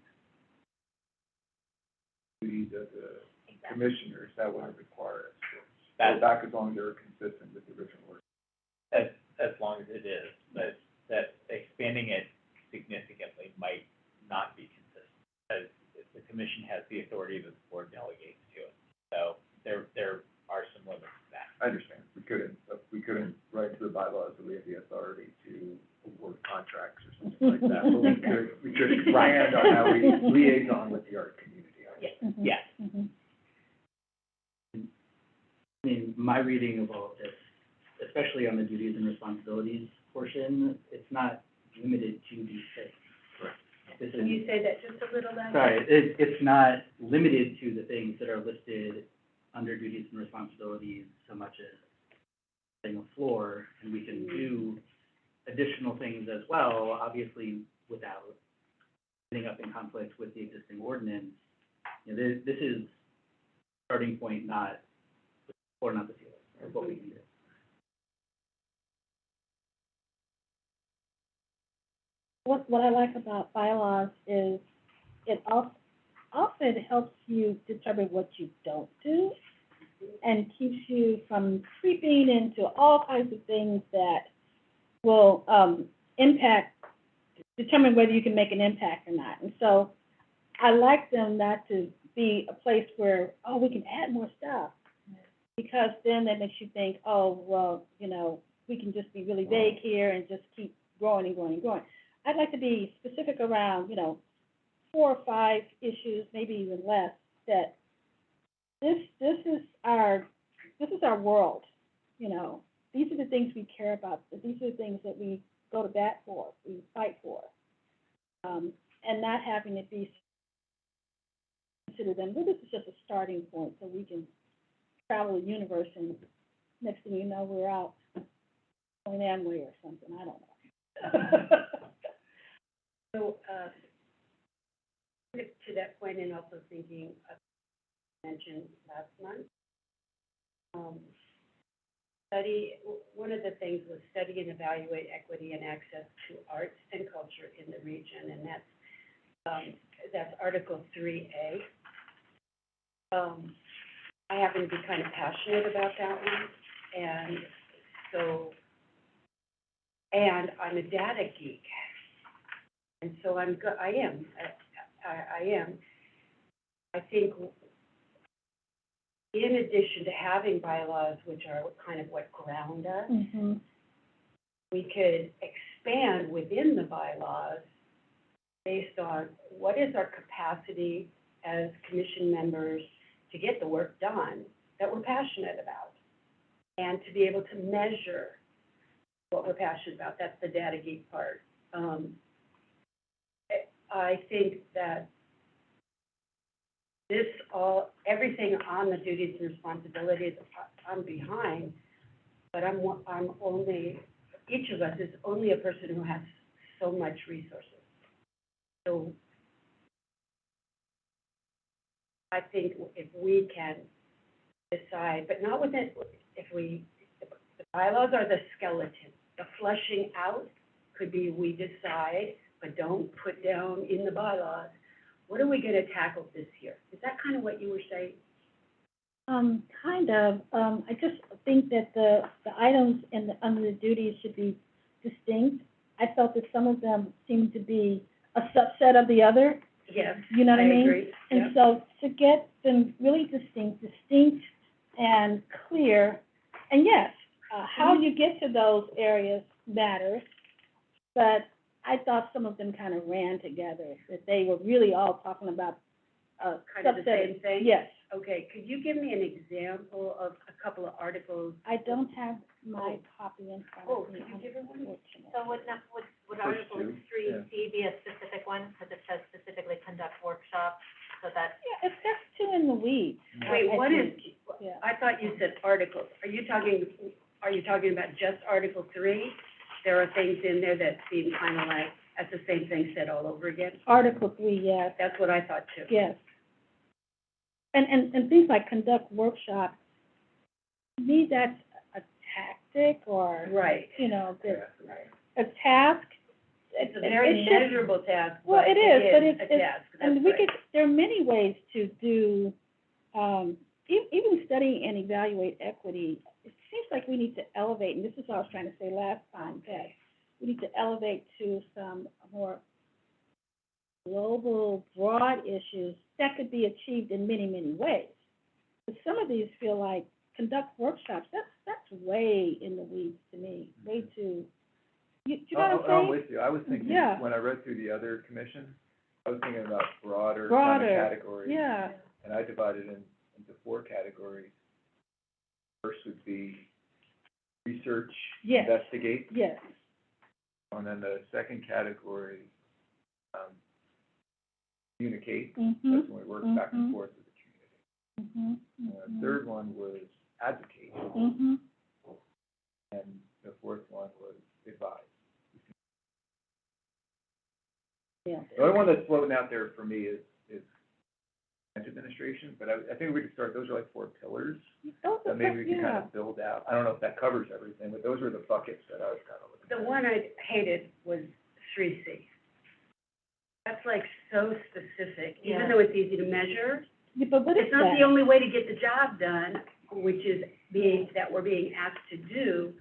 duties of the Exactly. commissioners, that wouldn't require us to That- go back as long as they're consistent with the original ordinance. As long as it is, but that expanding it significantly might not be consistent, because the commission has the authority that the board delegates to it. So there are some limits to that. I understand, we couldn't write to the bylaws that we have the authority to award contracts or something like that, but we could expand on how we liaison with the art community. Yes. I mean, my reading of all of this, especially on the duties and responsibilities portion, it's not limited to these things. Correct. This Can you is, say that just a little louder? sorry, it's not limited to the things that are listed under duties and responsibilities so much as setting a floor, and we can do additional things as well, obviously without ending up in conflict with the existing ordinance. You know, this is starting point, not the floor, not the ceiling, of what we can do. What I like about bylaws is it often helps you determine what you don't do and keeps you from creeping into all kinds of things that will determine whether you can make an impact or not. And so I like them not to be a place where, oh, we can add more stuff, because then that makes you think, oh, well, we can just be really vague here and just keep growing and growing and growing. I'd like to be specific around, 4 or 5 issues, maybe even less, that this is our world, These are the things we care about. These are the things that we go to bat for, we fight for. And not having it be considered them, well, this is just a starting point so we can travel the universe, and next thing you know, we're out on Amway or something, I don't know. So, to that point, and also thinking of, mentioned last month, one of the things was study and evaluate equity and access to arts and culture in the region, and that's Article 3A. I happen to be kind of passionate about that one, and I'm a data geek, and so I am. I think in addition to having bylaws, which are kind of what ground us, Mm-hmm. we could expand within the bylaws based on what is our capacity as commission members to get the work done that we're passionate about, and to be able to measure what we're passionate about. That's the data geek part. I think that everything on the duties and responsibilities, I'm behind, but each of us is only a person who has so much resources. So I think if we can decide, but not within, the bylaws are the skeleton. The fleshing out could be we decide, but don't put down in the bylaws, what are we going to tackle this year? Is that kind of what you were saying? Kind of. I just think that the items under the duties should be distinct. I felt that some of them seemed to be a subset of the other. Yes, You know what I mean? agree. And Yep. so to get them really distinct and clear, and yes, how you get to those areas matters, but I thought some of them kind of ran together, that they were really all talking about Kind of the subset. same thing? Yes. Okay, could you give me an example of a couple of articles? I don't have my copy in front of me. could you give her one? unfortunately. So would First Article two, 3C be a specific one, because it says specifically conduct workshops, so that, Yeah, it's just too in the weeds. Wait, I what is, think. Yeah. I thought you said articles. Are you talking about just Article 3? There are things in there that seem kind of like, that's the same thing said all over again? Article 3, yes, That's what I thought too. yes. And things like conduct workshops, to me, that's a tactic or, Right. a task. It's a very It should- measurable task, Well, but it is, but a it's, task. and That's we right. could, there are many ways to do, even study and evaluate equity. It seems like we need to elevate, and this is what I was trying to say last time, that we need to elevate to some more global, broad issues that could be achieved in many, many ways. But some of these feel like conduct workshops, that's way in the weeds to me, way too, you know what I'm saying? I'm with you. I was thinking, Yeah. when I read through the other commissions, I was thinking about broader kind Broader, of categories. yeah. And I divided into 4 categories. First would be research, Yes. investigate, Yes. and then the second category, communicate. Mm-hmm. That's when we work back and Mhm. forth with the community. Mm-hmm. And the third one was advocate, Mm-hmm. and the fourth one was advise. Yeah. The only one that's floating out there for me is administration, but I think we could start, those are like 4 pillars, Those that are, maybe we can kind yeah. of build out. I don't know if that covers everything, but those were the buckets that I was kind of looking The at. one I hated was 3C. That's like so specific, even Yeah. though it's easy to measure. Yeah, but what is It's not that? the only way to get the job done, which is that we're being asked to do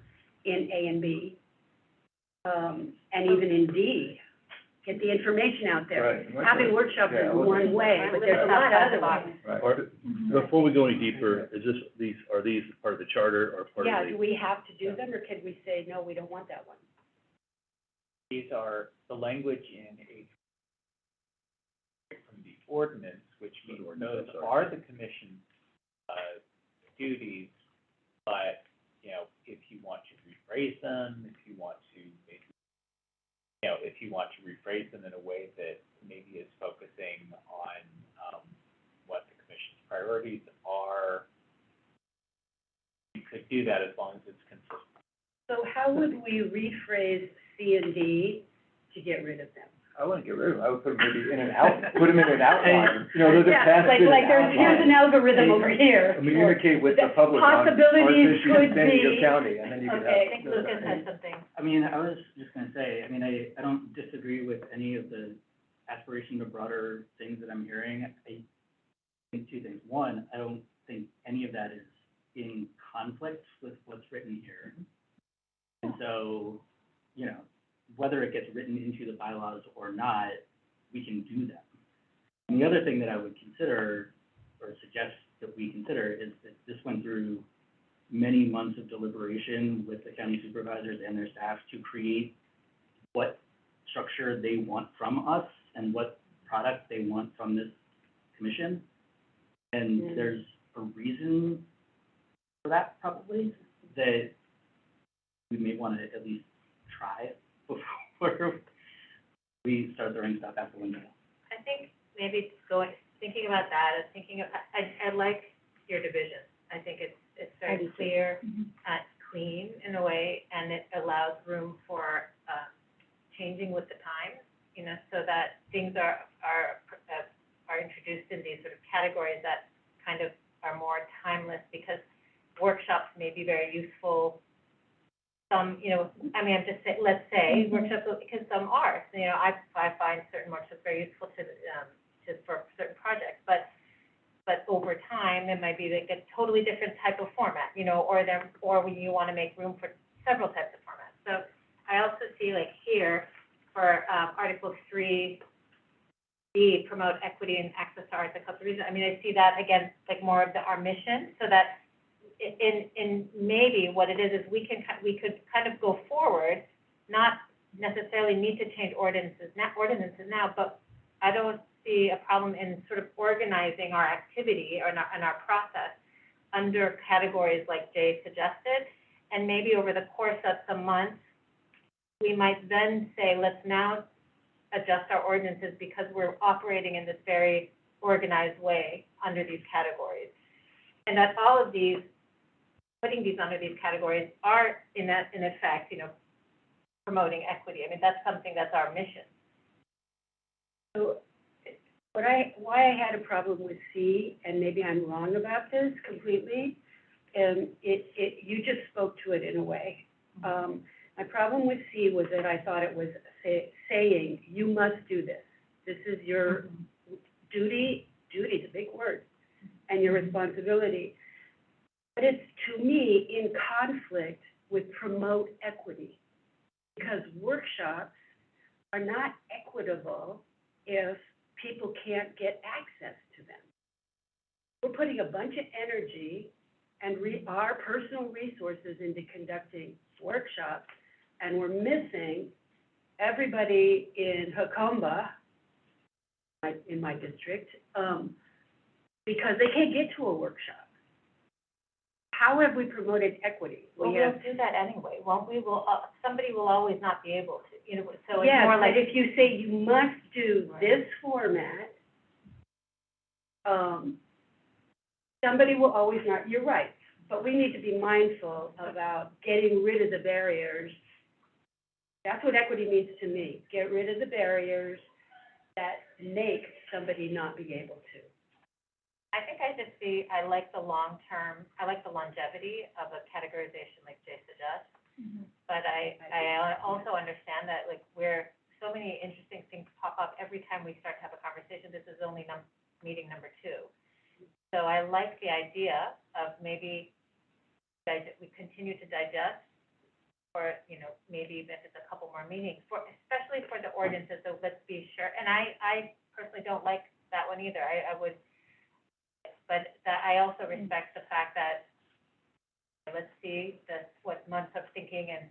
in A and B, and even in D. Get the information out there. Right. Having workshops Yeah, is one way, but there's a lot of other ways. Right. Are, before we go any deeper, is are these part of the charter or part Yeah, of do the? we have to do them, or can we say, no, we don't want that one? These are the language in from the ordinance, which means those are the commission's, duties, but, you know, if you want to rephrase them, if you want to maybe, you know, if you want to rephrase them in a way that maybe is focusing on, what the commission's priorities are, you could do that as long as it's consistent. So how would we rephrase C and D to get rid of them? I wouldn't get rid of them, I would put them maybe in an put them in an outline, you know, those are Yeah, passed in like an here's an outline. algorithm over here. Communicate with the public on Possibilities issues could in San Diego be- County, and then you could have. Okay, I think Lucas has something. I mean, I was just gonna say, I mean, I don't disagree with any of the aspiration to broader things that I'm hearing. I think 2 things. One, I don't think any of that is in conflict with what's written here. And so, you know, whether it gets written into the bylaws or not, we can do that. And the other thing that I would consider, or suggest that we consider, is that this went through many months of deliberation with the county supervisors and their staff to create what structure they want from us and what product they want from this commission. And there's a reason for that, probably, that we may want to at least try it before we start throwing stuff out the window. I think maybe thinking about that, I like your division. I think it's I do very too. clear, clean in a way, and it allows room for, changing with the times, you know, so that things are introduced in these sort of categories that kind of are more timeless, because workshops may be very useful. Some, you know, I mean, I'm just saying, let's say workshops, because some are, you know, I find certain workshops very useful for certain projects, but over time, it might be like a totally different type of format, you know, or when you want to make room for several types of formats. So I also see, like here, for, Article 3, D, promote equity and access to arts and cultural reasons. I mean, I see that again, like more of our mission, so that in maybe what it is we could kind of go forward, not necessarily need to change ordinances now, but I don't see a problem in sort of organizing our activity or in our process under categories like Jay suggested, and maybe over the course of some months, we might then say, let's now adjust our ordinances because we're operating in this very organized way under these categories. And that all of these, putting these under these categories are in effect, you know, promoting equity. I mean, that's something that's our mission. So, why I had a problem with C, and maybe I'm wrong about this completely, you just spoke to it in a way. My problem with C was that I thought it was saying, you must do this. This is your duty is a big word, and your responsibility. But it's, to me, in conflict with promote equity, because workshops are not equitable if people can't get access to them. We're putting a bunch of energy and our personal resources into conducting workshops, and we're missing everybody in Hacomba, in my district, because they can't get to a workshop. How have we promoted equity? Well, we'll do that anyway, won't we? Somebody will always not be able to, you know, so it's Yeah, more but like. if you say you must do this format, somebody will always not, you're right, but we need to be mindful about getting rid of the barriers. That's what equity means to me, get rid of the barriers that make somebody not be able to. I think I like the long-term, I like the longevity of a categorization like Jay suggests. But I also understand that, like, where so many interesting things pop up every time we start to have a conversation. This is only meeting number 2. So I like the idea of maybe we continue to digest, or, you know, maybe even if it's a couple more meetings, especially for the ordinances, so let's be sure. And I personally don't like that one either. I would, but that I also respect the fact that, let's see what months of thinking and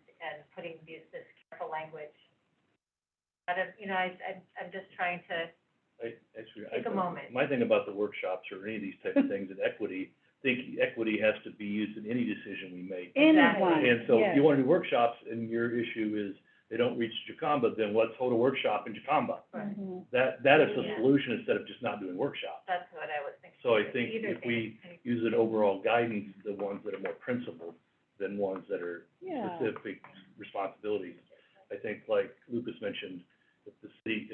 putting this careful language. I'm just trying to take a moment. My thing about the workshops or any of these type of things in equity, I think equity has to be used in any decision we make. Anyone, And so if yes. you want to do workshops and your issue is they don't reach Jacamba, then let's hold a workshop in Jacamba. Mhm. That is the solution instead of just not doing workshops. That's what I was thinking. So I think Either if thing. we use an overall guidance, the ones that are more principled than ones that are Yeah. specific responsibilities. I think like Lucas mentioned, if the city,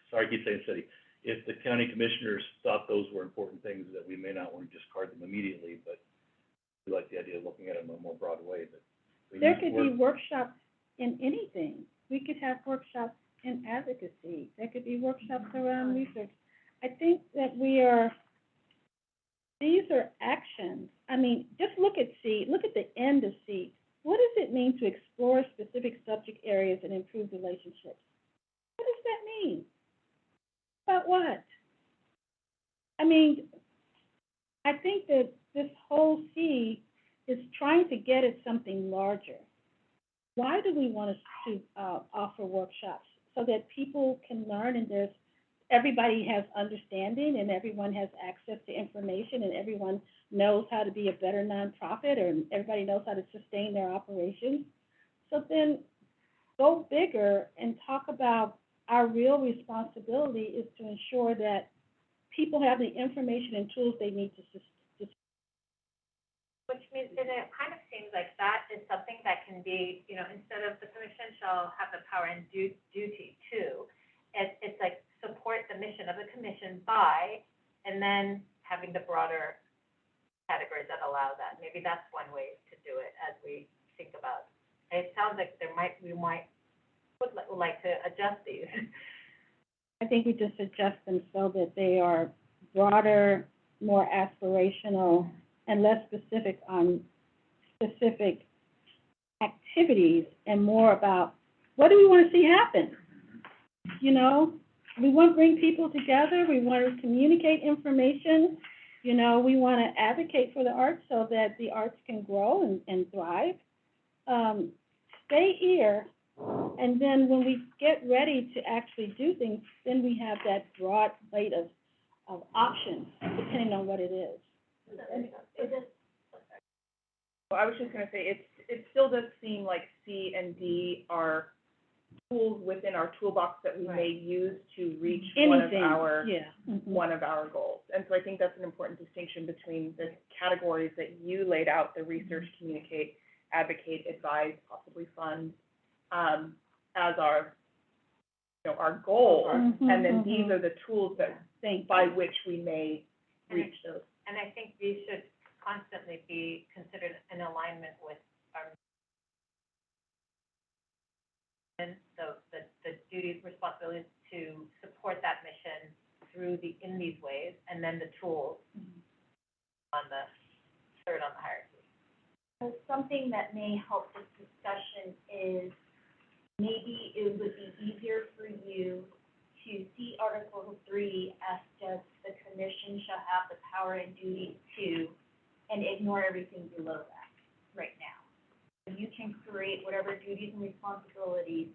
sorry, I keep saying city, if the county commissioners thought those were important things, that we may not want to discard them immediately, but we like the idea of looking at them in a more broad way, but. we There use could work- be workshops in anything. We could have workshops in advocacy. There could be workshops around research. I think that these are actions. I mean, just look at the end of C. What does it mean to explore specific subject areas and improve relationships? What does that mean? About what? I mean, I think that this whole C is trying to get at something larger. Why do we want to offer workshops? So that people can learn and everybody has understanding and everyone has access to information and everyone knows how to be a better nonprofit, or everybody knows how to sustain their operations. So then go bigger and talk about our real responsibility is to ensure that people have the information and tools they need to Which means, and it kind of seems like that is something that can be, you know, instead of the commission shall have the power and duty to, it's like support the mission of the commission by, and then having the broader categories that allow that. Maybe that's one way to do it as we think about. It sounds like we would like to adjust these. I think we just adjust them so that they are broader, more aspirational, and less specific on specific activities, and more about what do we want to see happen? You know, we want to bring people together. We want to communicate information. You know, we want to advocate for the arts so that the arts can grow and thrive. Stay here, and then when we get ready to actually do things, then we have that broad plate of options, depending on what it is. Well, I was just gonna say, it still does seem like C and D are tools within our toolbox that we may use to reach one of our goals. And so I think that's an important distinction between the categories that you laid out, the research, communicate, advocate, advise, possibly fund, as our, you know, our goals. And then these are the tools that, by which we may reach those. And I think these should constantly be considered in alignment with our, and the duties, responsibilities to support that mission in these ways, and then the tools on the third on the hierarchy. So something that may help this discussion is maybe it would be easier for you to see Article 3 as just the commission shall have the power and duty to, and ignore everything below that right now. So you can create whatever duties and responsibilities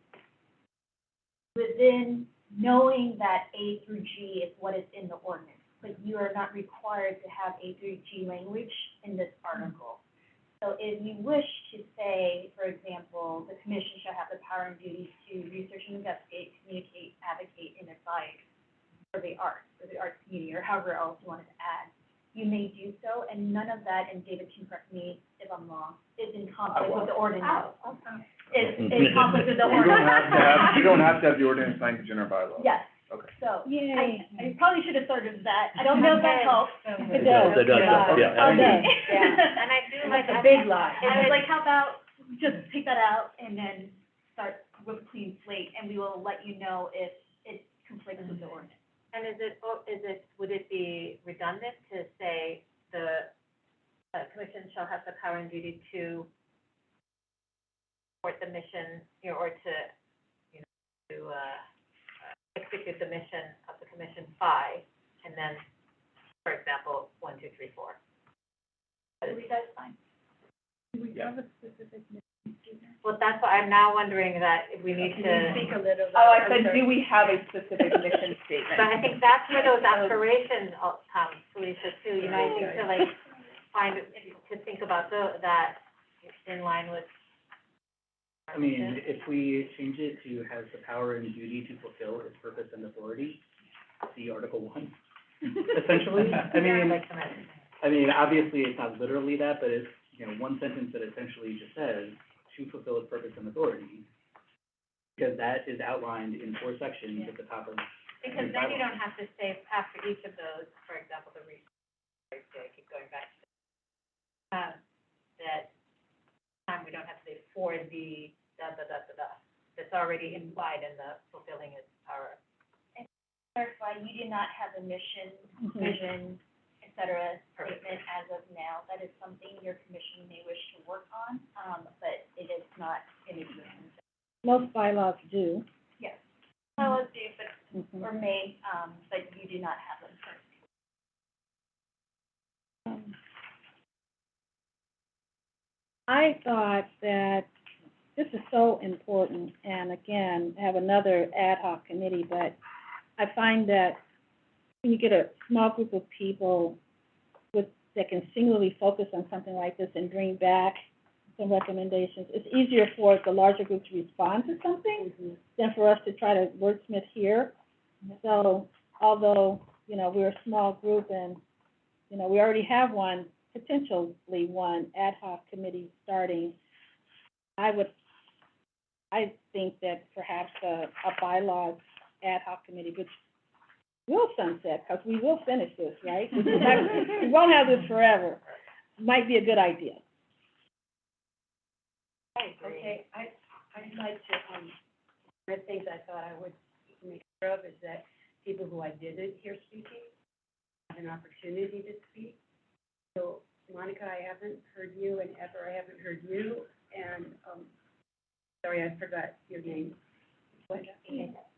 within knowing that A through G is what is in the ordinance, but you are not required to have A through G language in this article. So if you wish to say, for example, the commission shall have the power and duty to research and investigate, communicate, advocate, and advise for the arts community, or however else you wanted to add, you may do so, and none of that, and David can correct me if I'm wrong, is in conflict with the ordinance. Is in conflict with the You ordinance. don't have to have the ordinance language in our bylaws. Yes, Okay. So, Yay. I probably should have started with that. I don't know if that helps. It does. It does, yeah. Oh, does. Yeah, and I do like. That's a big lie. I was like, how about just take that out and then start with a clean slate, and we will let you know if it conflicts with the ordinance. And would it be redundant to say the commission shall have the power and duty to support the mission, you know, or to, you know, to, execute the mission of the commission by, and then, for example, 1, 2, 3, 4. Are you guys fine? Do we have a specific mission statement? Well, that's why I'm now wondering that if we need Can you speak to, a little? Oh, I I'm said, sorry. do we have a specific mission but statement? I think that's where those aspirations all come, Felicia, too, you know, I think to like, to think about that in line with. I mean, if we change it to has the power and duty to fulfill its purpose and authority, see Article 1, essentially. I mean, obviously, it's not literally that, but it's, you know, one sentence that essentially just says, to fulfill its purpose and authority, because that is outlined in 4 sections at the top of. Because then you don't have to say after each of those, for example, the reason, I keep going back to, that time we don't have to say for the da. That's already implied in the fulfilling its power. Clarify, you do not have a mission, vision, et cetera, statement as of now. That is something your commission may wish to work on, but it is not in existence. Most bylaws do. Yes. Well, let's do, but, Mhm. or may, but you do not have them currently. I thought that this is so important, and again, I have another ad hoc committee, but I find that when you get a small group of people that can singularly focus on something like this and bring back some recommendations, it's easier for the larger group to respond to something than for us to try to wordsmith here. So although, you know, we're a small group and, you know, we already have potentially one ad hoc committee starting, I think that perhaps a bylaws ad hoc committee, which will sunset, because we will finish this, right? We won't have this forever, might be a good idea. Okay, I'd like to, one of the things I thought I would make sure of is that people who I didn't hear speaking have an opportunity to speak. So Monica, I haven't heard you, and Ever, I haven't heard you, and, sorry, I forgot your name. What?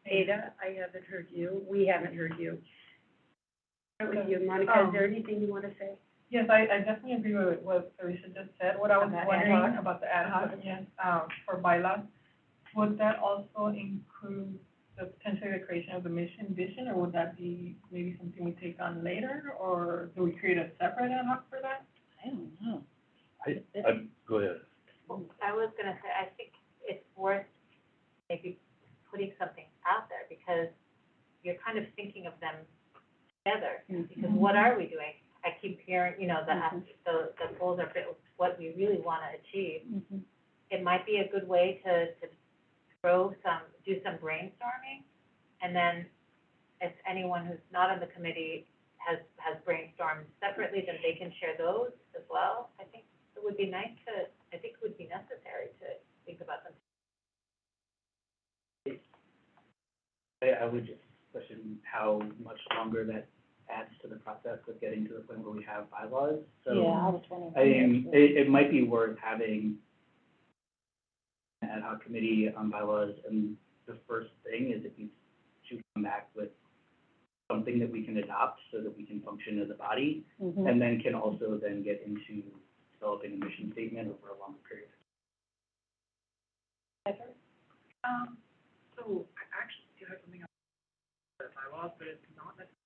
Ada, I haven't heard you, we haven't heard you. Start with you, Monica, is there anything you want to say? Yes, I definitely agree with what Alicia just said. What I was About ad wondering hoc? about the ad hoc, yes, for bylaws, would that also include potentially the creation of the mission vision, or would that be maybe something we take on later, or do we create a separate ad hoc for that? I don't know. Go ahead. I was gonna say, I think it's worth maybe putting something out there, because you're kind of thinking of them together. Because what are we doing? I keep hearing, you know, the goals are what we really want to achieve. It might be a good way to do some brainstorming, and then if anyone who's not on the committee has brainstormed separately, then they can share those as well. I think it would be necessary to think about them. I would just question how much longer that adds to the process of getting to the point where we have bylaws. So, Yeah, I was wondering. I mean, it might be worth having an ad hoc committee on bylaws, and the first thing is if you should come back with something that we can adopt so that we can function as a body, and then can also then get into developing a mission statement over a longer period of time. So I actually do have something else for bylaws, but it's not necessarily.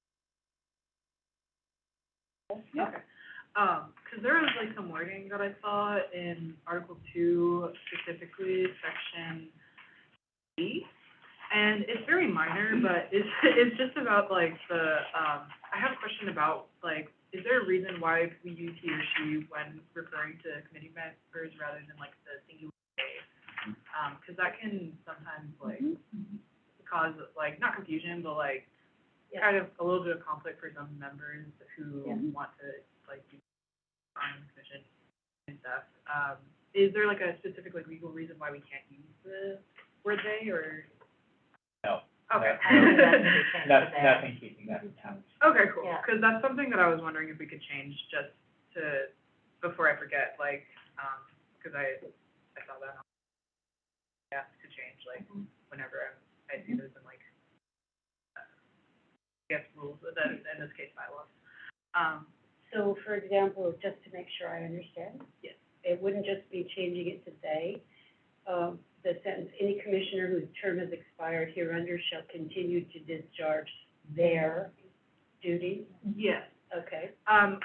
Yeah. Okay. 'Cause there was like some wording that I saw in Article 2, specifically Section B. And it's very minor, but it's just about like I have a question about like, is there a reason why we use he or she when referring to committee members rather than like the singular they? 'Cause that can sometimes like cause, like, not confusion, but like, Yeah. kind of a little bit of conflict for some members who Yeah. want to, like, be on the commission and stuff. Is there like a specific, like, legal reason why we can't use the word they, or? No. Okay. Nothing keeping that down. Okay, cool, Yeah. because that's something that I was wondering if we could change just to, before I forget, like, because I saw that on, yeah, to change, like, whenever I see those in, like, I guess rules, then in this case bylaws. So, for example, just to make sure I understand. Yes. It wouldn't just be changing it to they. The sentence, any commissioner whose term has expired hereunder shall continue to discharge their duties. Yes, Okay.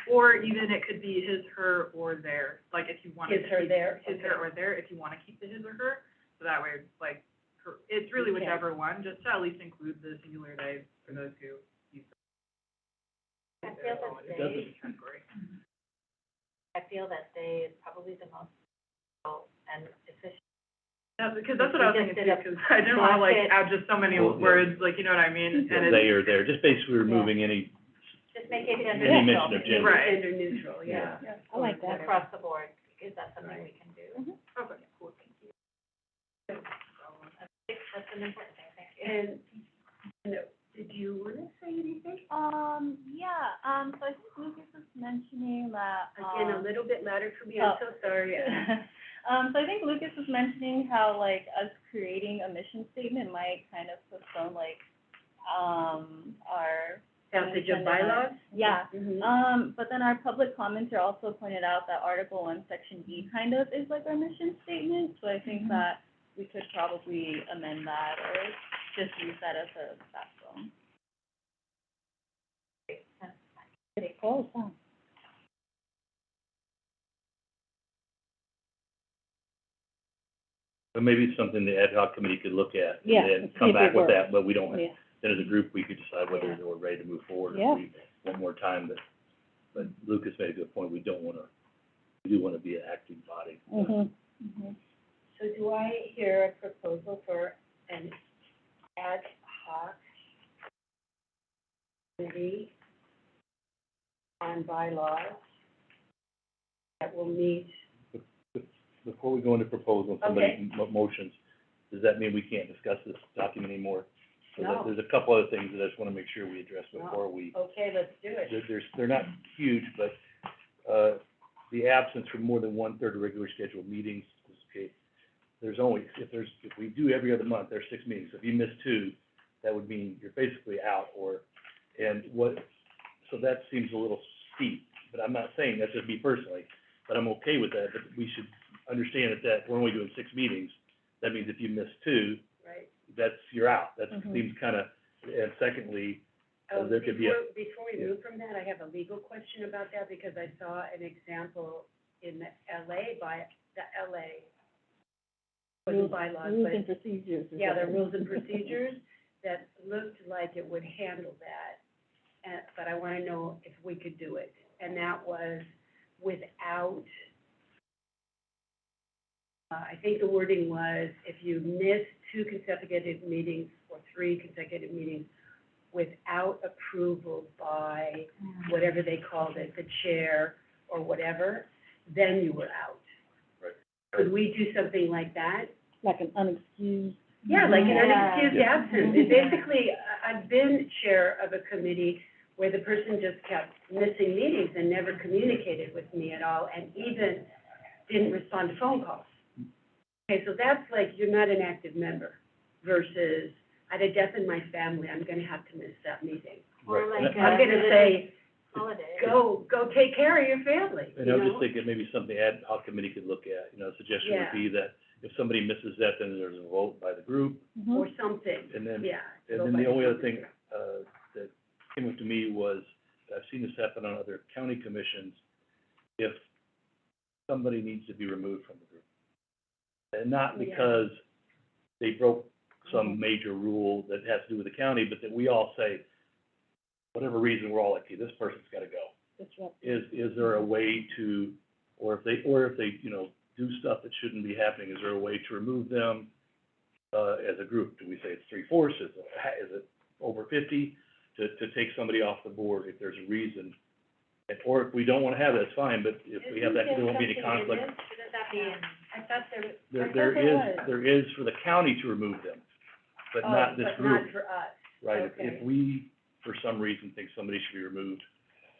or even it could be his, her, or their, like, if you want to His, her, keep their, his, her, or their, if you want to keep the his or her, so that way, like, her, it's really Okay. whichever one, just to at least include the singular they for those who use I feel that It they, doesn't, category. I feel that they is probably the most useful and efficient. Yeah, because that's what I was We just thinking did too, a because I didn't want to, like, blanket- add just so many Well, yeah. words, like, you know what I mean? And it's, they or their, just basically removing any, Just make it gender any neutral. mention of gender. Right. Gender neutral, yeah. I like that. Across the board, is that something we can do? okay, cool, thank you. That's an important thing, thank you. And, no, did you want to say anything? Yeah, so I think Lucas was mentioning that, Again, a little bit louder for me, I'm so sorry. So I think Lucas was mentioning how, like, us creating a mission statement might kind of postpone, like, our. Passage of bylaws? Yeah, Mhm. but then our public commenter also pointed out that Article 1, Section E kind of is like our mission statement, so I think that we could probably amend that or just use that as a backbone. It's close, huh? but maybe it's something the ad hoc committee could look at. Yeah, And and then see come if it back with works. that, but we don't, Yeah. then as a group, we could decide whether we're ready to move forward. Yeah. If we want more time, but Lucas made a good point, we do want to be an active body. Mm-hmm. So do I hear a proposal for an ad hoc committee on bylaws that will meet? Before we go into proposal, somebody motions, does that mean we can't discuss this document anymore? So No. there's a couple other things that I just want to make sure we address before we, Okay, let's do it. they're not huge, but, the absence for more than 1/3 of regularly scheduled meetings, okay, there's only, if we do every other month, there's 6 meetings. If you miss 2, that would mean you're basically out, so that seems a little steep, but I'm not saying that's just me personally, but I'm okay with that, but we should understand that we're only doing 6 meetings. That means if you miss 2, Right. you're out. That Mhm. seems kind of, and secondly, there could be Before we move from that, I have a legal question about that, because I saw an example in the LA wasn't bylaws, Rules but, and procedures. or yeah, the something. rules and procedures that looked like it would handle that. But I want to know if we could do it. And that was without, I think the wording was, if you miss 2 consecutive meetings or 3 consecutive meetings without approval by whatever they called it, the chair or whatever, then you were out. Right. Could we do something like that? Like an unexcused. Yeah, like an Yeah. unexcused Yeah. absence. It basically, I've been chair of a committee where the person just kept missing meetings and never communicated with me at all, and even didn't respond to phone calls. Okay, so that's like, you're not an active member, versus, I had a death in my family, I'm gonna have to miss that meeting. Or Right. like, I'm gonna say, holiday. go take care of your family, And you I was know? just thinking maybe something ad hoc committee could look at, a suggestion Yeah. would be that if somebody misses that, then there's a vote by the group, Mhm. Or something, and then, yeah. and go then by the only other number. thing, that came up to me was, I've seen this happen on other county commissions, if somebody needs to be removed from the group. And not Yeah. because they broke some major rule that has to do with the county, but that we all say, whatever reason, we're all like, hey, this person's gotta go. That's right. Is there a way to, or if they, do stuff that shouldn't be happening, is there a way to remove them as a group? Do we say it's 3/4? Is it over 50? To take somebody off the board if there's a reason? Or if we don't want to have it, that's fine, but if we have that, there won't be any conflict. Shouldn't that be in? I thought there was. There is for the county to remove them, but not this group. But not for us. Right, Okay. if we, for some reason, think somebody should be removed,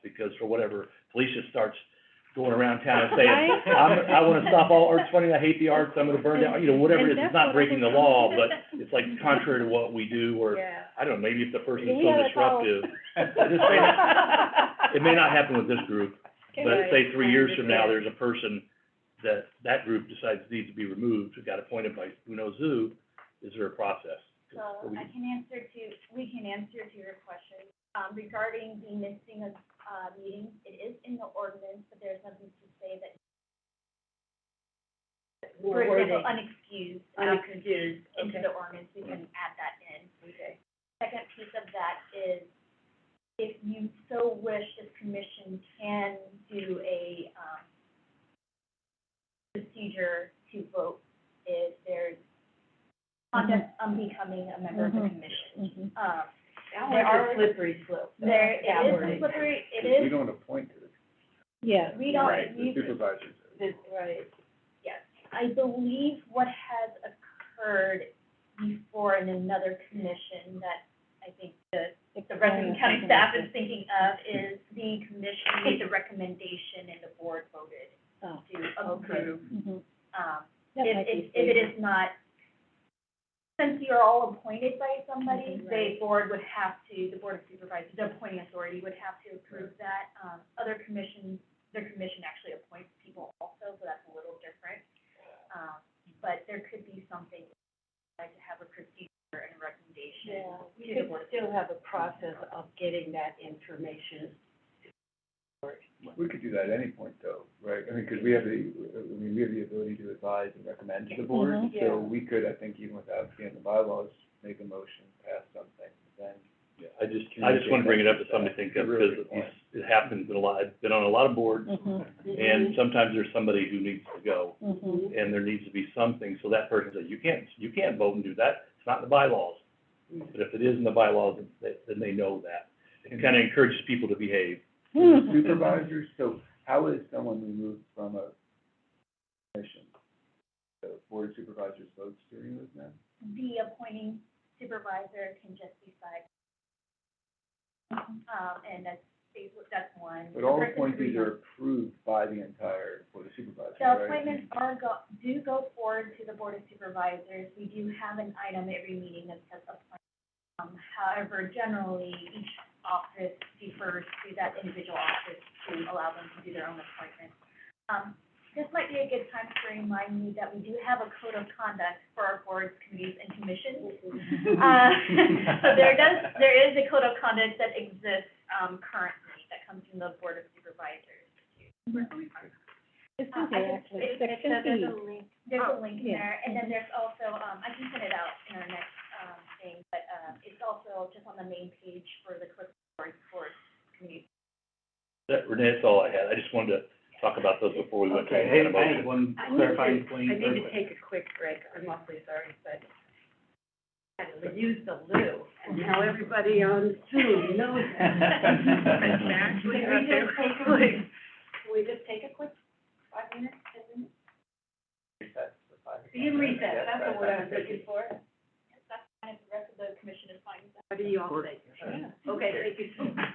because for whatever, Felicia starts going around town and saying, I wanna stop all arts funding, I hate the arts, I'm gonna burn down, whatever it is, it's not breaking the law, but it's like contrary to what we do, or, Yeah. I don't know, maybe if the person's Yeah, so that's all. disruptive. It may not happen with this group, but say 3 years from now, there's a person that group decides needs to be removed, who got appointed by who knows who, is there a process? So we can answer to your question. Regarding the missing of, meetings, it is in the ordinance, but there's nothing to say that, for example, unexcused, into the ordinance, we can add that in. Okay. Second piece of that is, if you so wish, this commission can do a, procedure to vote if there's conduct unbecoming a member of the commission. There are, a slippery slope. there, it is a slippery, it We is, don't appoint to the, Yeah. we don't, right, the we, supervisors. Right. yes. I believe what has occurred before in another commission that I think the rest of the county staff is thinking of is the commission made the recommendation and the board voted Oh. to approve. That If might be it is not, since you're all appointed by somebody, the board would have to, the board of supervisors, the appointing authority would have to approve that. Other commissions, their commission actually appoints people also, so that's a little different. But there could be something like to have a procedure and a recommendation Yeah, we to the could board of still have a process of getting that information. We could do that at any point though, right? I mean, because we have the ability to advise and recommend to the board. Mhm. Yeah. So we could, I think, even without seeing the bylaws, make a motion, pass something, then. Yeah, I just want to bring it up to something to think of, because it happens in a lot, I've been on a lot of boards, and sometimes there's somebody who needs to go, and there needs to be something, so that person says, you can't vote and do that, it's not in the bylaws. But if it is in the bylaws, then they know that. It kind of encourages people to behave. Supervisors, so how is someone removed from a commission? The board of supervisors votes to remove them? The appointing supervisor can just decide. And that's one. But all The person appointees who- are approved by the entire board of supervisors, The right? appointments do go forward to the board of supervisors. We do have an item every meeting that says appointment. However, generally, each office defers to that individual office to allow them to do their own appointments. This might be a good time to remind me that we do have a code of conduct for our boards, committees, and commissions. So there is a code of conduct that exists, currently, that comes from the board of supervisors. It's in there, actually, section There's E. a link, there's a link in yeah. there, and then there's also, I can send it out in our next, thing, but, it's also just on the main page for the clerk for community. Renee, that's all I had, I just wanted to talk about those before we went to Okay, the I kind of had motion. one I need clarifying to- point. I need to take a quick break, I'm awfully sorry, but I had to use the loo, and now everybody on Zoom knows that. Exactly. Can we just take a quick 5 minutes, 10 minutes? Recess for 5 Be in recess, Yeah, that's the word I was right. looking for. That's fine, if the rest of the commission is fine with that. What do you all think? Okay, thank you so much.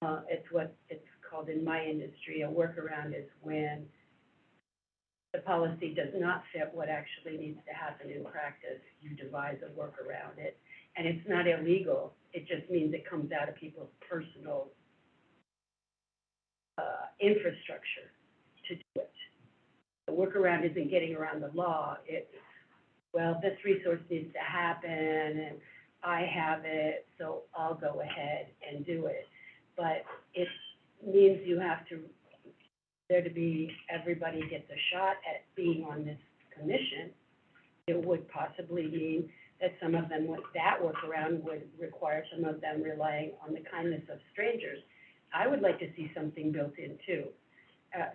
It's what it's called in my industry, a workaround is when the policy does not fit what actually needs to happen in practice. You devise a workaround it, and it's not illegal. It just means it comes out of people's personal infrastructure to do it. The workaround isn't getting around the law. It's, well, this resource needs to happen, and I have it, so I'll go ahead and do it. But it means you have to, there to be, everybody gets a shot at being on this commission. It would possibly mean that some of them, that workaround would require some of them relying on the kindness of strangers. I would like to see something built in too.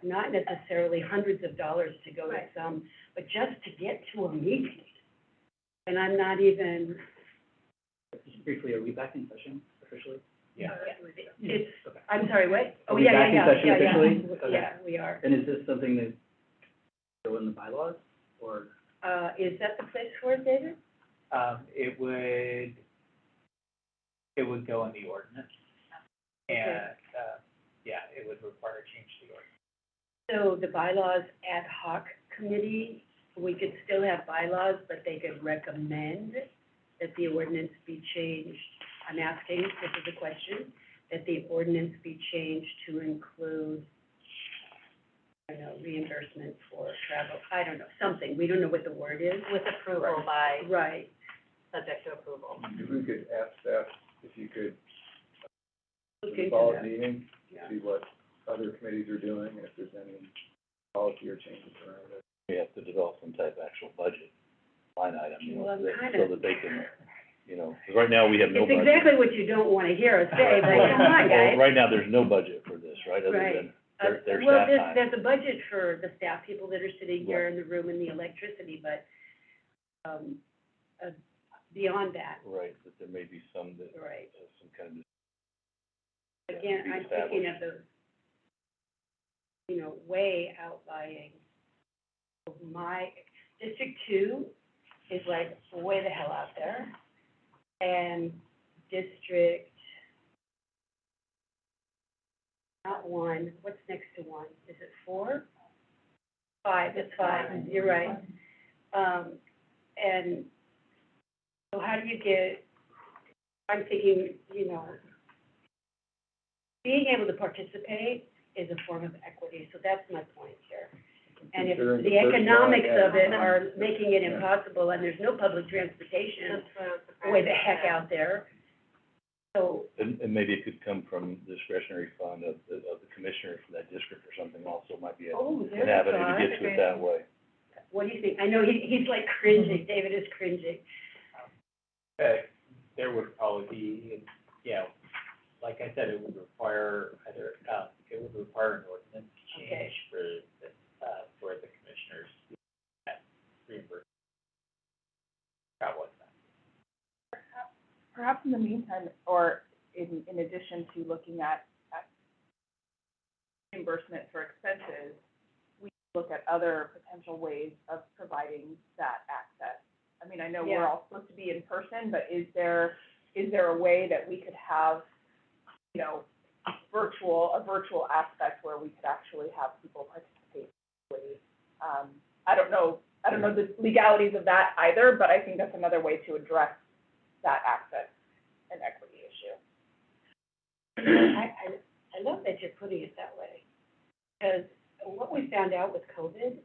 Not necessarily hundreds of dollars to go to some, but just to get to a meeting. And I'm not even, Just briefly, are we back in session officially? Yeah. it's, Okay. I'm sorry, what? Are we back in session officially? Okay. Yeah, we are. And is this something that go in the bylaws, or? Is that the place for it, David? It would go in the ordinance, and, yeah, it would require a change to the ordinance. So the bylaws ad hoc committee, we could still have bylaws, but they could recommend that the ordinance be changed. I'm asking, this is a question, that the ordinance be changed to include, I don't know, reimbursement for travel, I don't know, something, we don't know what the word is. With approval by, Right, subject to approval. If we could ask staff if you could, look in the into fall that. meeting, Yeah. see what other committees are doing, and if there's any policy or changes around it. We have to develop some type of actual budget line item, you know, Well, I'm that- kind so of- that they can, you know, 'cause right now we have no It's budget. exactly what you don't want to hear us say, but Right. come on, Well, guys. right now, there's no budget for this, right, other Right. than their Well, staff time. there's a budget for the staff people that are sitting here in the room and the electricity, but, beyond that, Right, but there may be some that right. have some kind of. Again, be I'm thinking of those, you know, way outlying. My, District 2 is like way the hell out there. And District, not 1, what's next to 1? Is it 4? 5, it's 5, you're right. And so how do you get, I'm thinking, you know, being able to participate is a form of equity, so that's my point here. And if Considering the the first one, economics yeah. of it are making it impossible, and there's no public transportation That's what I was surprised way the at. heck out there, so, And maybe it could come from discretionary fund of the commissioner from that district or something also might be oh, an there's a avenue thought. to get to it that way. What do you think? I know he's like cringing, David is cringing. There would probably be, you know, like I said, it would require either, it would require an ordinance change Okay. for the commissioners to get reimbursement. Travel expense. Perhaps in the meantime, or in addition to looking at reimbursement for expenses, we look at other potential ways of providing that access. I mean, I know we're Yeah. all supposed to be in person, but is there a way that we could have, you know, a virtual aspect where we could actually have people participate? I don't know the legalities of that either, but I think that's another way to address that access and equity issue. I love that you're putting it that way, because what we found out with COVID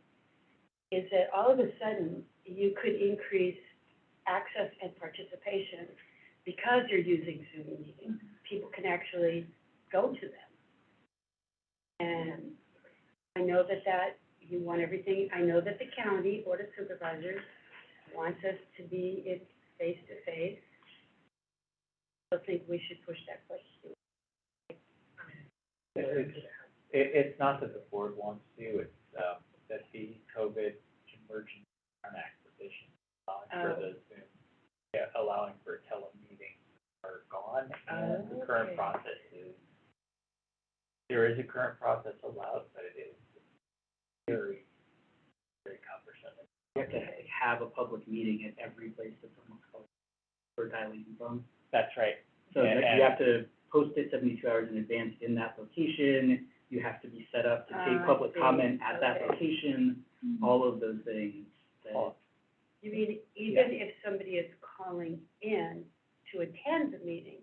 is that all of a sudden, you could increase access and participation because you're using Zoom meetings. People can actually go to them. And I know that you want everything, I know that the county Board of Supervisors wants us to be in face-to-face. I think we should push that question. It's not that the board wants to, it's, that the COVID emergency acquisition, for the Zoom, allowing for telemeetings are gone, and the current Okay. process is, there is a current process allowed, but it is very, very cumbersome. You have to have a public meeting at every place that someone's called or dialing from. That's right. So that And- you have to post it 72 hours in advance in that location. You have to be set up to take I public see. comment at that Okay. location, all of those things that, You mean, even if somebody is calling in to attend the meeting?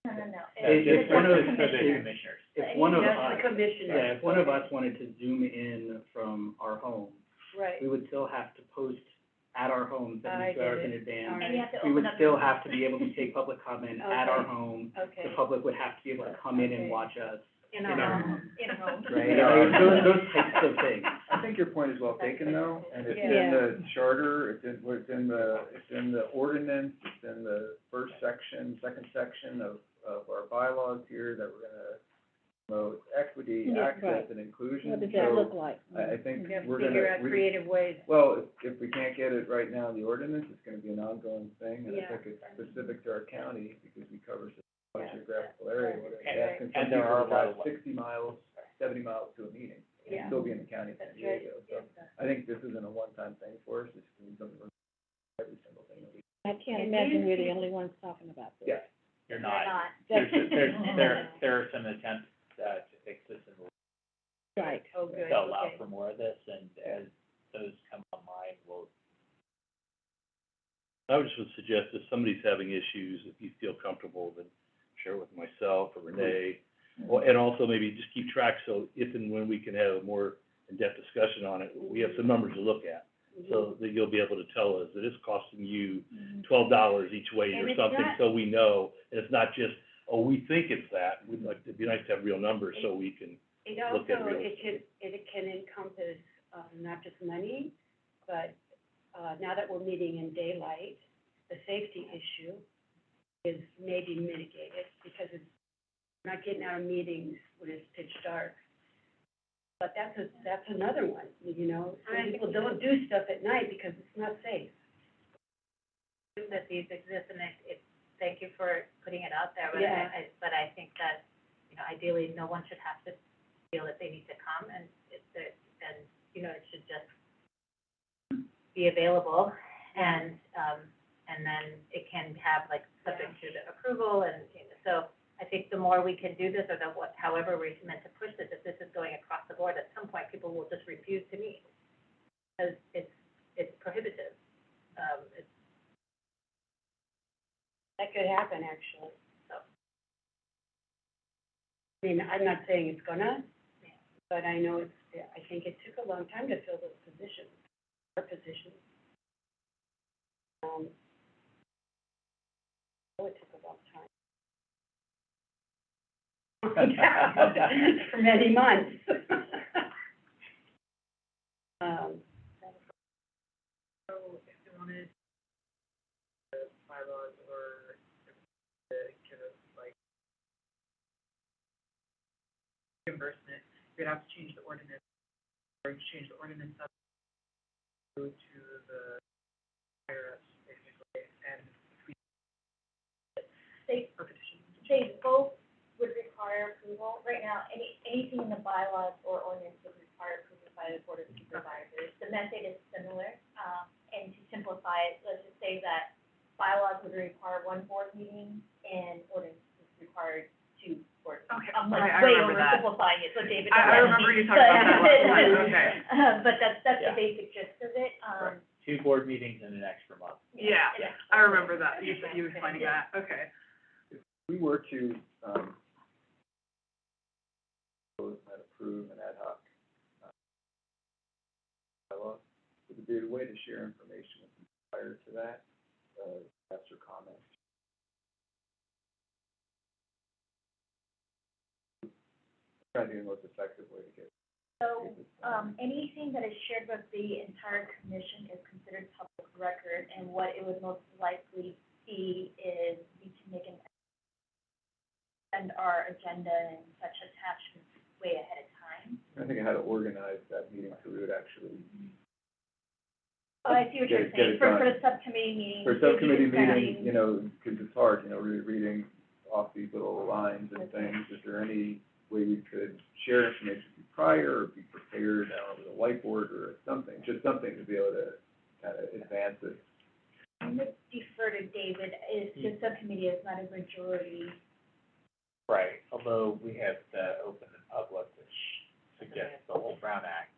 No. If It's one of just the the commissioners. commissioners. if one of Just us, the commissioner. yeah, if one of us wanted to Zoom in from our home, Right. we would still have to post at our home 72 I get hours it. in advance. All And you have to We open would up. still have to be able to take public comment at our Okay. home. Okay. The public would have to be able to come in and Okay. watch us In in our our home. home, In home. right? Yeah. Like, those types of things. I think your point is well taken though, and it's Yeah. in the charter, it's in the ordinance, it's in the first section, second section of our bylaws here that we're gonna promote equity, Yeah, access, right. and inclusion. What does that So look like? I think We have to we're figure gonna, out creative ways. well, if we can't get it right now in the ordinance, it's gonna be an ongoing thing, and I Yeah. think it's specific to our county, because we cover such a large Yeah. geographical area, where And- they're asking some and there people are to a lot drive of- 60 miles, 70 miles to a meeting, Yeah. and still be in the county of San That's right. Diego, so I think this isn't a one-time thing for us, it's gonna be something for every single thing that we. I can't And imagine these we're the people- only ones talking about this. Yeah. You're They're not. not. There are some attempts, to fix this and Right. Oh, good, to allow okay. for more of this, and as those come online, we'll, I would just suggest if somebody's having issues, if you feel comfortable, then share it with myself or Renee. Well, and also maybe just keep track, so if and when we can have a more in-depth discussion on it, we have some numbers to look at. So that you'll be able to tell us that it's costing you $12 each way And or it's something, not- so we know. And it's not just, oh, we think it's that. We'd like, it'd be nice to have real numbers so we can, It look at also, real it can encompass, not just money, but, now that we're meeting in daylight, the safety issue is maybe mitigated, because it's not getting out of meetings when it's pitch dark. But that's another one, you know, some people don't do stuff at night because it's not safe. That these exist, and thank you for putting it out there, but Yeah. but I think that, ideally, no one should have to feel that they need to come, and it should just be available, and then it can have, like, subject to the approval, and, so I think the more we can do this, or however we're meant to push this, if this is going across the board, at some point, people will just refuse to meet, because it's prohibitive. That could happen, actually, so. I mean, I'm not saying it's gonna, but I know I think it took a long time to fill those positions, our positions. It took a long time. For many months. So if you wanted the bylaws or to give us like reimbursement, you'd have to change the ordinance, or change the ordinance up to the IRS, basically, and we, or petition. They both would require approval. Right now, anything in the bylaws or ordinance would require approval by the board of supervisors. The method is similar, and to simplify it, let's just say that bylaws would require one board meeting and ordinance is required two board meetings. Okay, I'm like I way remember that. oversimplifying it, so David. I remember you talking about that last time, okay. But that's Yeah. the basic gist of it, Right. 2 board meetings in an extra month. Yeah, Yeah. I remember that, you explaining that, okay. If we were to, propose and approve an ad hoc, bylaw, would there be a way to share information with you prior to that, after comments? Trying to think of the most effective way to get. So, anything that is shared with the entire commission is considered public record, and what it would most likely be is we can make send our agenda and such attachments way ahead of time. I think I had to organize that meeting so we would actually, Oh, I see what you're Get it saying, for done. the subcommittee meeting. for a we'd be subcommittee discussing- meeting, you know, because it's hard, you know, reading off these little lines and things. Is there any way we could share information with you prior, or be prepared, I don't know, with a whiteboard or something, just something to be able to kind of advance it? I'm gonna defer to David, if the subcommittee is not a majority, Right, although we have the open and public, which suggests the whole Brown Act,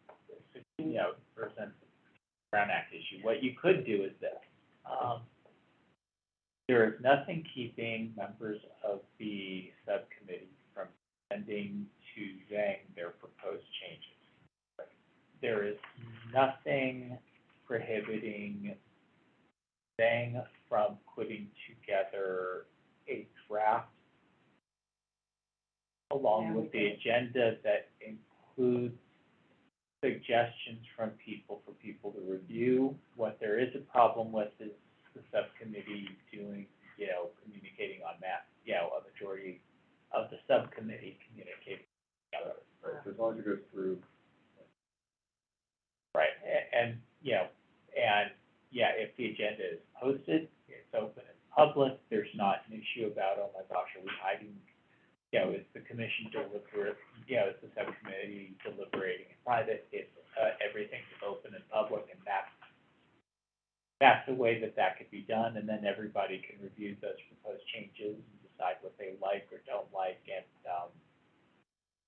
you know, presents the Brown Act issue. What you could do is this, there is nothing keeping members of the subcommittee from sending to Zhang their proposed changes. There is nothing prohibiting Zhang from putting together a draft along with the agenda that includes suggestions from people for people to review. What there is a problem with is the subcommittee doing, you know, communicating on that, you know, a majority of the subcommittee communicating together. Right, so as long as it goes through. Right, and, you know, and, yeah, if the agenda is posted, it's open and public, there's not an issue about, oh my gosh, are we hiding? You know, is the commission deliberate, you know, is the subcommittee deliberating in private? It's, everything's open and public, and that's the way that that could be done, and then everybody can review those proposed changes and decide what they like or don't like, and,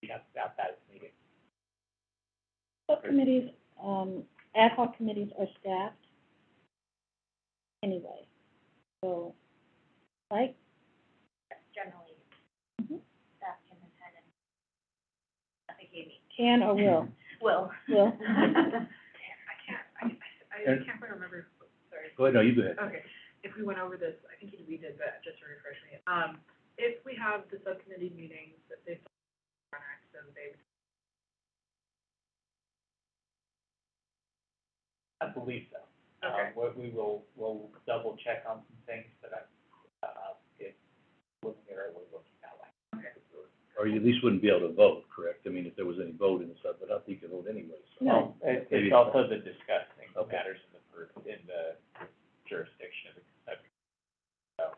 you know, that is meeting. Subcommittees, ad hoc committees are staffed anyway, so, right? Generally, Mhm. staff can attend and nothing meeting. Can or will? Will. Will. I can't quite remember, sorry. Go ahead, no, you go ahead. Okay, if we went over this, I think we did, but just to refresh me. If we have the subcommittee meetings, that they, then they, I believe so. Okay. We'll double check on some things, but it's looking at it, we're looking that way. Or you at least wouldn't be able to vote, correct? I mean, if there was any vote in the sub, but I think you could vote anyway, so. Well, Maybe it's also the discussing Okay. matters in the jurisdiction of the subject. So,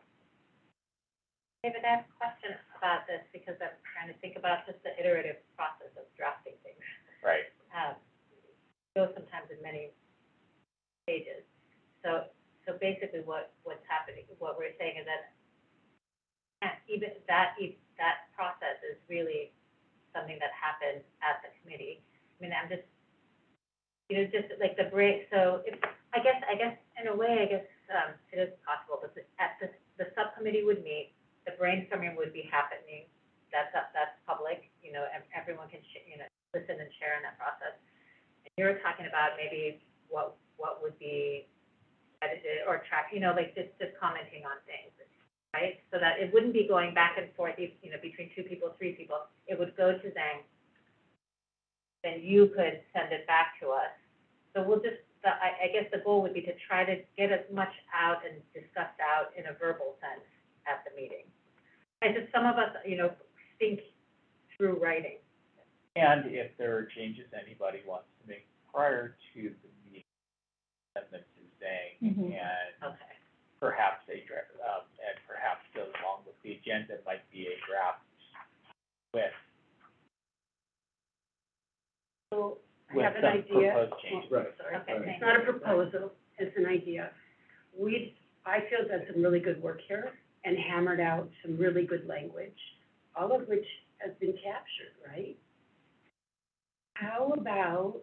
David, I have a question about this because I'm trying to think about just the iterative process of drafting things. right, Go sometimes in many stages. So basically what's happening, what we're saying is that even that process is really something that happens at the committee. I mean, I'm just, you know, just like the break, so if, I guess in a way, it is possible, but the subcommittee would meet, the brainstorming would be happening, that's public, you know, everyone can, you know, listen and share in that process. And you're talking about maybe what would be edited or tracked, you know, like just commenting on things, right? So that it wouldn't be going back and forth, you know, between 2 people, 3 people. It would go to Zhang. Then you could send it back to us. So we'll just, I guess the goal would be to try to get as much out and discussed out in a verbal sense at the meeting. And just some of us, you know, think through writing. and if there are changes anybody wants to make prior to the meeting, send them to Zhang, Mhm. and Okay. perhaps a draft, and perhaps go along with the agenda might be a draft with, So I with have an some idea. proposed changes. Right. Sorry. Okay, Right. thank It's not a proposal, it's an idea. I feel done some really good work here and hammered out some really good language, all of which has been captured, right? How about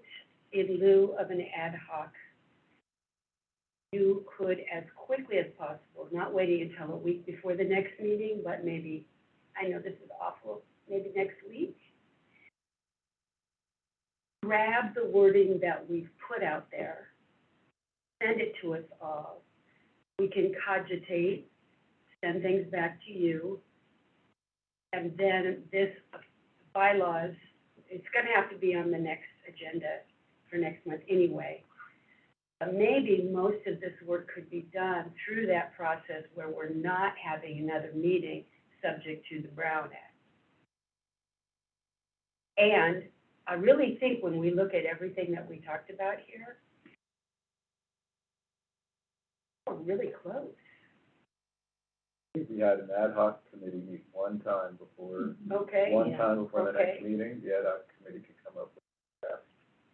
in lieu of an ad hoc, you could, as quickly as possible, not waiting until a week before the next meeting, but maybe, I know this is awful, maybe next week? Grab the wording that we've put out there, send it to us all. We can cogitate, send things back to you. And then this bylaws, it's gonna have to be on the next agenda for next month anyway. But maybe most of this work could be done through that process where we're not having another meeting subject to the Brown Act. And I really think when we look at everything that we talked about here, we're really close. I think we had an ad hoc committee meet one time before, Okay? one time before the next Okay. meeting, the ad hoc committee could come up with that.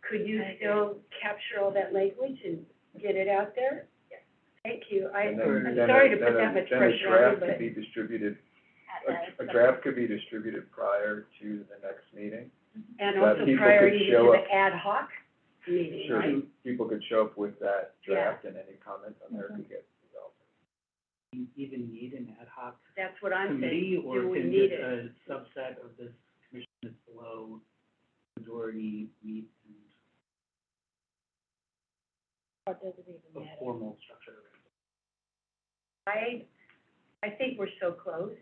Could you still capture all that language and get it out there? Yes. Thank you. And then- I'm then sorry a- to put then a- that much then a pressure on you, draft but. could be distributed a draft could be distributed prior to the next meeting. And That also people prior could even show to up. the ad hoc meeting, Sure, right? people could show up with that Yeah. draft and any comments on there could get resolved. Do you even need an ad hoc That's what I'm committee, saying. or Do we can need just it? a subset of this commission that's below majority meet and Or does it even a matter? formal structure? I think we're so close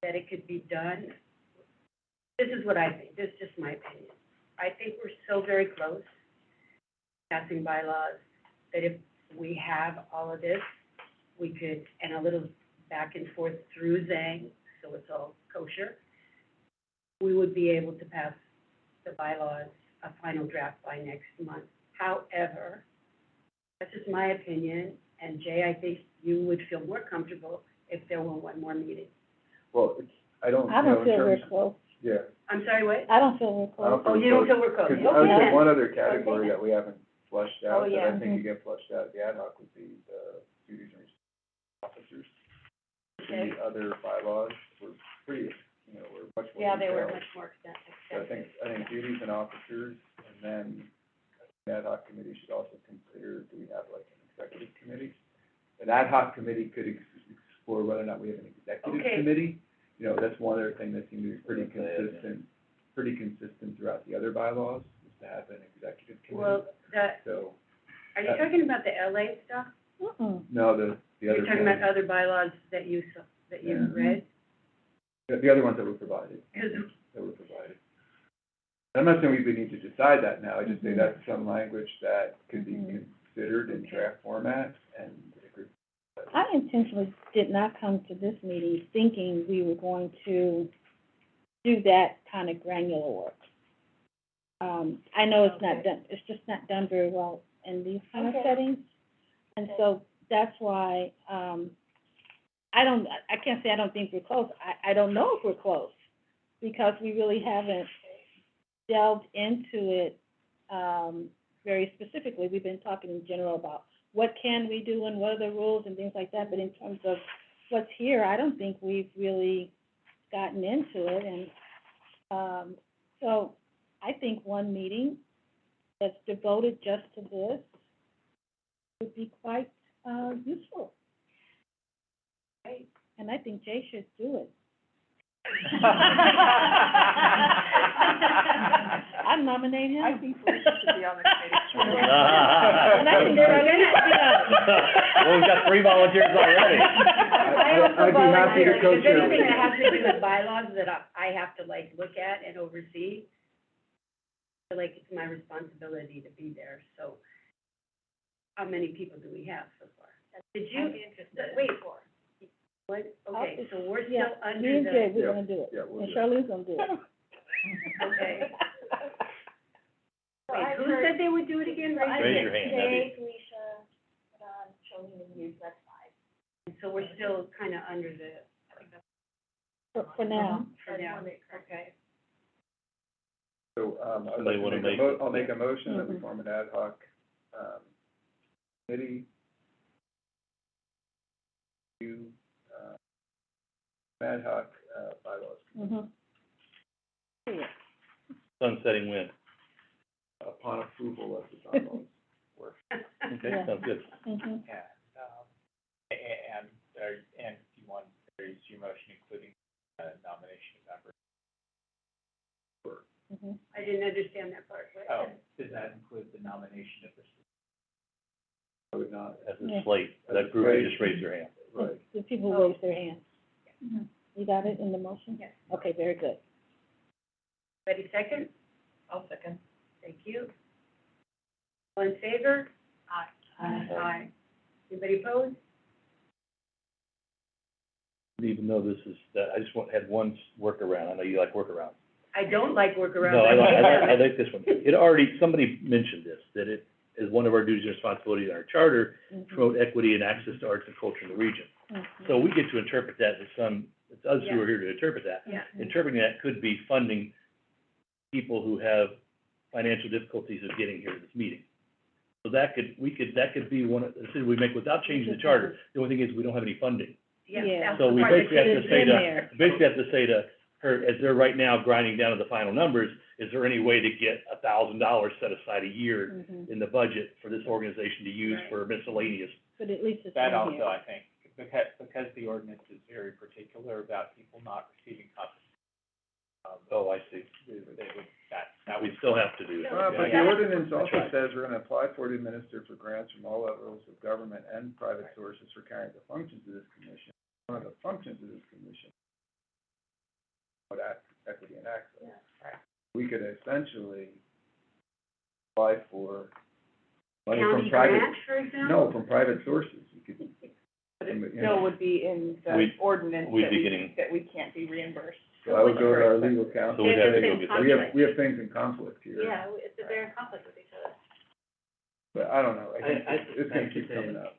that it could be done. This is what I think, this is just my opinion. I think we're so very close passing bylaws that if we have all of this, we could, and a little back and forth through Zhang, so it's all kosher, we would be able to pass the bylaws, a final draft by next month. However, that's just my opinion, and Jay, I think you would feel more comfortable if there were one more meeting. Well, it's, I don't, I you know, don't in feel terms, we're close. yeah. I'm sorry, what? I don't feel we're I don't close. Oh, you don't feel we're close? Because I would say Okay. one other category that we haven't flushed Oh, out, that yeah. I think could get flushed out, the ad hoc would be the duties and officers. Okay. The other bylaws were pretty, you know, were much more Yeah, they were detailed. much more extensive. So I think duties and officers, and then the ad hoc committee should also consider, do we have like an executive committee? An ad hoc committee could explore whether or not we have an executive Okay. committee. You know, that's one other thing that seemed to be pretty consistent throughout the other bylaws, is to have an executive committee. Well, So, are you talking about the LA stuff? Mm-mm. no, the other. You're talking about ones- other bylaws that you Yeah. read? The other ones that were provided. Because That were provided. I'm not saying we need to decide that now, I just say that's some language that could be considered in draft format and agree. I intentionally did not come to this meeting thinking we were going to do that kind of granular work. I know it's not done, it's just not done very well in these kind of Okay. settings. And so that's why, I can't say I don't think we're close. I don't know if we're close, because we really haven't delved into it, very specifically. We've been talking in general about what can we do and what are the rules and things like that, but in terms of what's here, I don't think we've really gotten into it, and, so I think one meeting that's devoted just to this would be quite, useful. Right, and I think Jay should do it. I nominate him. I think Felicia should be on the committee. And I think Charlene should be on it. Well, we've got 3 volunteers already. I also I'd be happy to volunteer, co-chair because anything with that you. has to do with bylaws that I have to like look at and oversee, I feel like it's my responsibility to be there, so how many people do we have so far? Did you, wait, what, okay, so we're Yeah, still under me and Jay, the, we're gonna do it, Yeah, we'll and do it. Charlene's gonna do it. okay. So Wait, I've who heard- said they would do it again? So I've Raise heard your hand, Jay, Felicia, Charlene, and you, that's 5. So we're still kind of under the, For now. for now, okay. So, I'd like Somebody to wanna make make- I'll make a motion that we Mhm. form an ad hoc, committee. To, ad hoc, bylaws. Mhm. Sunsetting when? Upon approval of the bylaws. Okay, Yeah. sounds good. Mhm. Yeah, and if you want, there's your motion including, nomination of members. Mhm. I didn't understand that part, what? Oh, does that include the nomination of the? I would not, As Yeah. a slate, that group that just raised their hand. right. The people who raise their hands. You got it in the motion? Yes. Okay, very good. Ready, second? I'll second. Thank you. All in favor? Aye. Aye. Anybody opposed? Even though this is, I just had one workaround, I know you like workarounds. I don't like workarounds. No, I like this one. It already, somebody mentioned this, that it is one of our duties and responsibilities in our charter, Mhm. promote equity and access to arts and culture in the region. Mhm. So we get to interpret that as it's us who are here to interpret that. Yeah. Interpreting that could be funding people who have financial difficulties of getting here to this meeting. So that could be one of the decisions we make without changing the charter. The only thing is, we don't have any funding. Yeah. that's So we the part basically have that to say in there. to her, as they're right now grinding down to the final numbers, is there any way to get $1,000 set aside a year Mhm. in the budget for this organization to use for miscellaneous? But at least it's in That here. also, I think, because the ordinance is very particular about people not receiving compensation. Oh, I see. They would, that We would. still have to do that. But Yeah. the ordinance That's also right. says we're gonna apply for and administer for grants from all levels of government and private sources for carrying the functions of this commission. One of the functions of this commission, what equity and access. We could essentially apply for money from county private. grant, for example? No, from private sources. You could, But it you still know, would be in the We'd- ordinance we'd that be we, getting- that we can't be reimbursed. so I would go to our legal counsel. So we'd and have to say, go get that. We have things in conflict here. Yeah, they're in conflict with each other. But I don't know, I think I it's gonna suspect keep that coming up.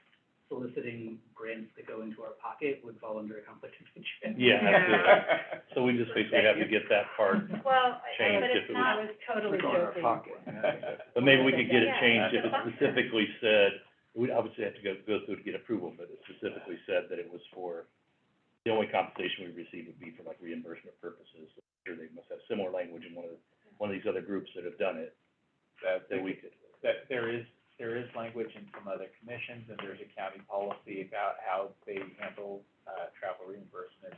soliciting grants that go into our pocket would fall under a conflict of interest. Yeah, absolutely. So we just basically have to get that part Well, changed but if it's it not, was, was totally Go in our joking. pocket. Yeah. but maybe we could get it Yeah, changed if it's it a function. specifically said, we'd obviously have to go through to get approval, but it specifically said that it was for, the only compensation we receive would be for like reimbursement purposes. I'm sure they must have similar language in one of these other groups that have done it, that we could. That there is language in some other commissions, and there's a county policy about how they handle, travel reimbursement,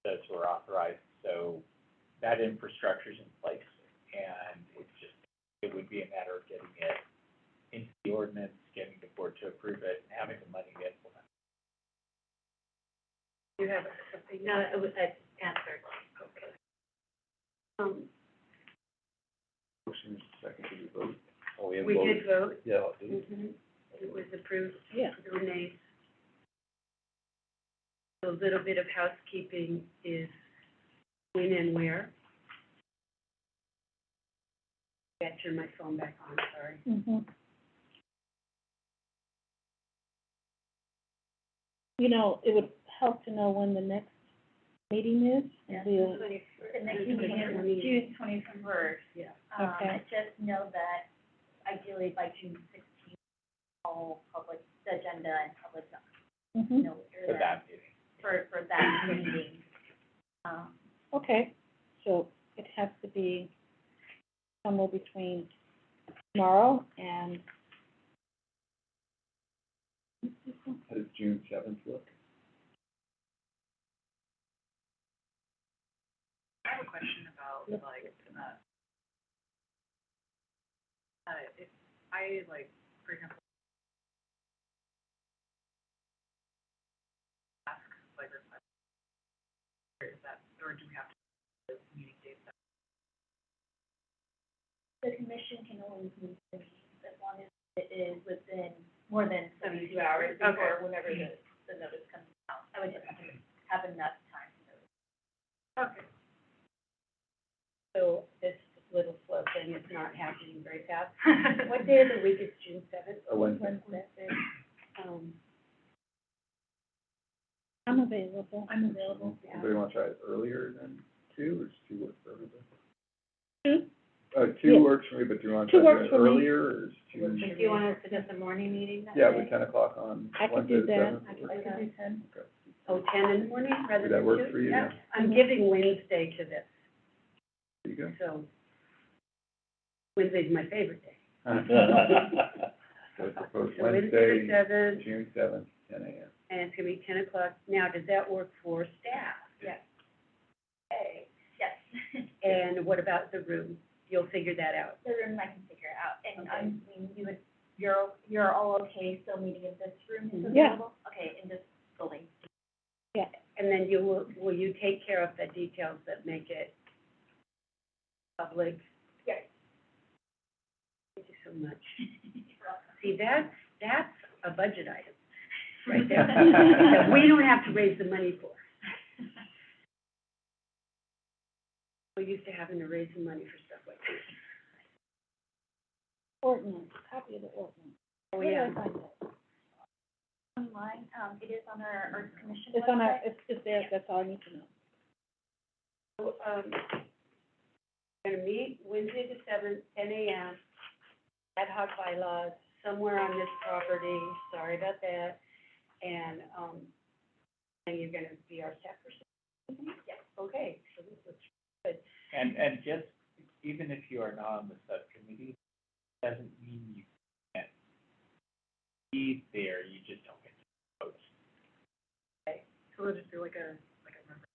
those who are authorized. So that infrastructure's in place, and it would be a matter of getting it into the ordinance, getting the board to approve it, and having the money to implement. You have something? no, it was, answered. Motion is second to the vote. Oh, we have We voted. did vote. Yeah, I'll do it. Mhm. It was approved. Yeah. No nays. A little bit of housekeeping is when and where. I turn my phone back on, sorry. Mhm. You know, it would help to know when the next meeting is. Yeah. The- The next meeting is June 21st. Yeah. Okay. I just know that ideally by June 16th, all public, the agenda and public, Mhm. For that meeting. for that meeting. Okay, so it has to be somewhere between tomorrow and. How does June seventh look? I have a question about, like, if I, like, for example, ask, like, request, or is that, or do we have to, do the meeting dates? The commission can only meet the meetings as long as it is within more than 72 hours before Okay. whenever the notice comes out. I would just have to have enough time to notice. Okay. So this little slow thing is not happening very fast. What day of the week is June seventh? A Wednesday. I'm available. Anybody wanna try it earlier than two, or does two work for everybody? Two? Two Yeah. works for me, but do you wanna Two try works it for me. earlier, or is two? Do you want us to do the morning meeting that Yeah, day? with 10 o'clock on I could Wednesday do the that. 7th. I could do 10. Okay. Oh, 10 in the morning rather Would than that 2? work for you? Yeah. I'm giving Wednesday to this, There you go. so Wednesday's my favorite day. So propose So Wednesday, the 7th, June seventh, 10 a.m. and it's gonna be 10 o'clock. Now, does that work for staff? Yes. Okay. Yes. And what about the room? You'll figure that out. The room I can figure out, and Okay. I mean, you're all okay still meeting in this room is Yeah. available? Okay, in this building. And then will you take care of the details that make it public? Yes. Thank you so much. See, that's a budget item, right there, that we don't have to raise the money for. We're used to having to raise the money for stuff like this. Ordinance, copy of the ordinance. Oh, Where do I yeah. find that? Online, it is on our Arts Commission It's on our, website. it's there, that's all I need to know. So, we're gonna meet Wednesday the 7th, 10 a.m., ad hoc bylaws, somewhere on this property, sorry about that. And And you're gonna be our staff person? Yes. Okay, so this looks good. And just, even if you are not on the subcommittee, doesn't mean you can't be there, you just don't get to vote. So it'll just be like a member.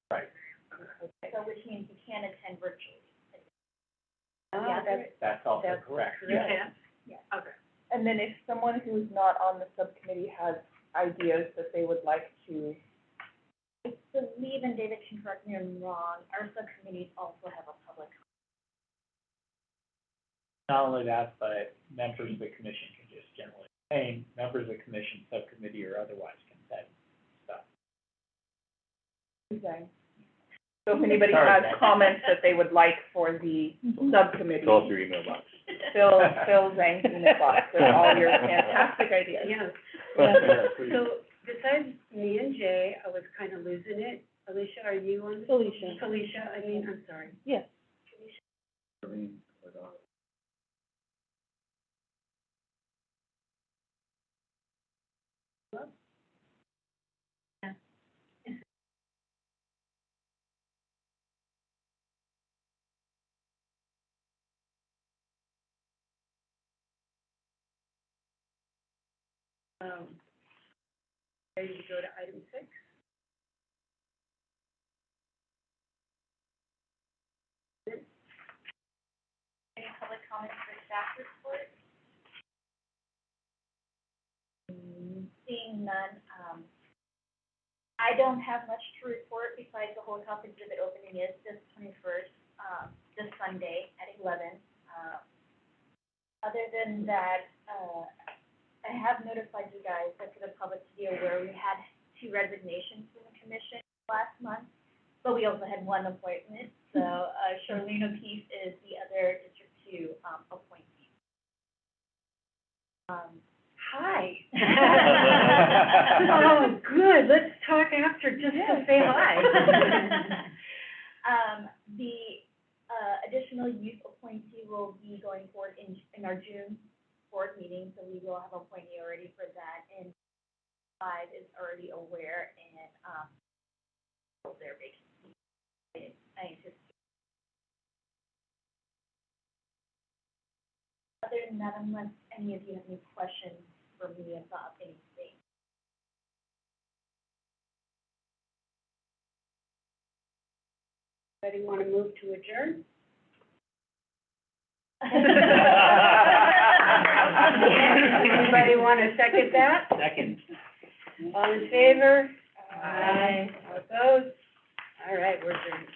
Right. Okay. So which means you can attend virtually. Ah, That's also that's correct. You correct. can? Yes. Okay. And then if someone who's not on the subcommittee has ideas that they would like to, I believe, and David can correct me if I'm wrong, our subcommittees also have a public. Not only that, but members of the commission can just generally, members of the commission, subcommittee, or otherwise can say stuff. design. So if anybody Sorry, has Jen. comments that they would like for the subcommittee, Call through your email box. Phil Zhang's in the box with all your fantastic ideas. Yeah. Please. So besides me and Jay, I was kind of losing it. Alicia, are you on? Felicia. Felicia, I'm sorry. Yes. Doreen, but, Ready to go to item 6? Any public comments for staff report? Seeing none, I don't have much to report besides the whole health exhibit opening is this 21st, this Sunday at 11. Other than that, I have notified you guys that for the public to be aware, we had 2 resignations from the commission last month, but we also had 1 appointment. So Charlene O'Keefe is the other District 2 appointee. Hi. Oh, good, let's talk after, just to say hi. The additional youth appointee will be going forward in our June board meeting, so we will have an appointee already for that, and 5 is already aware and their vacancy. I anticipate. Other than that, unless any of you have any questions for me about anything. Anybody want to move to adjourn? Anybody want to second that? Second. All in favor? Aye. All opposed? All right, we're adjourned.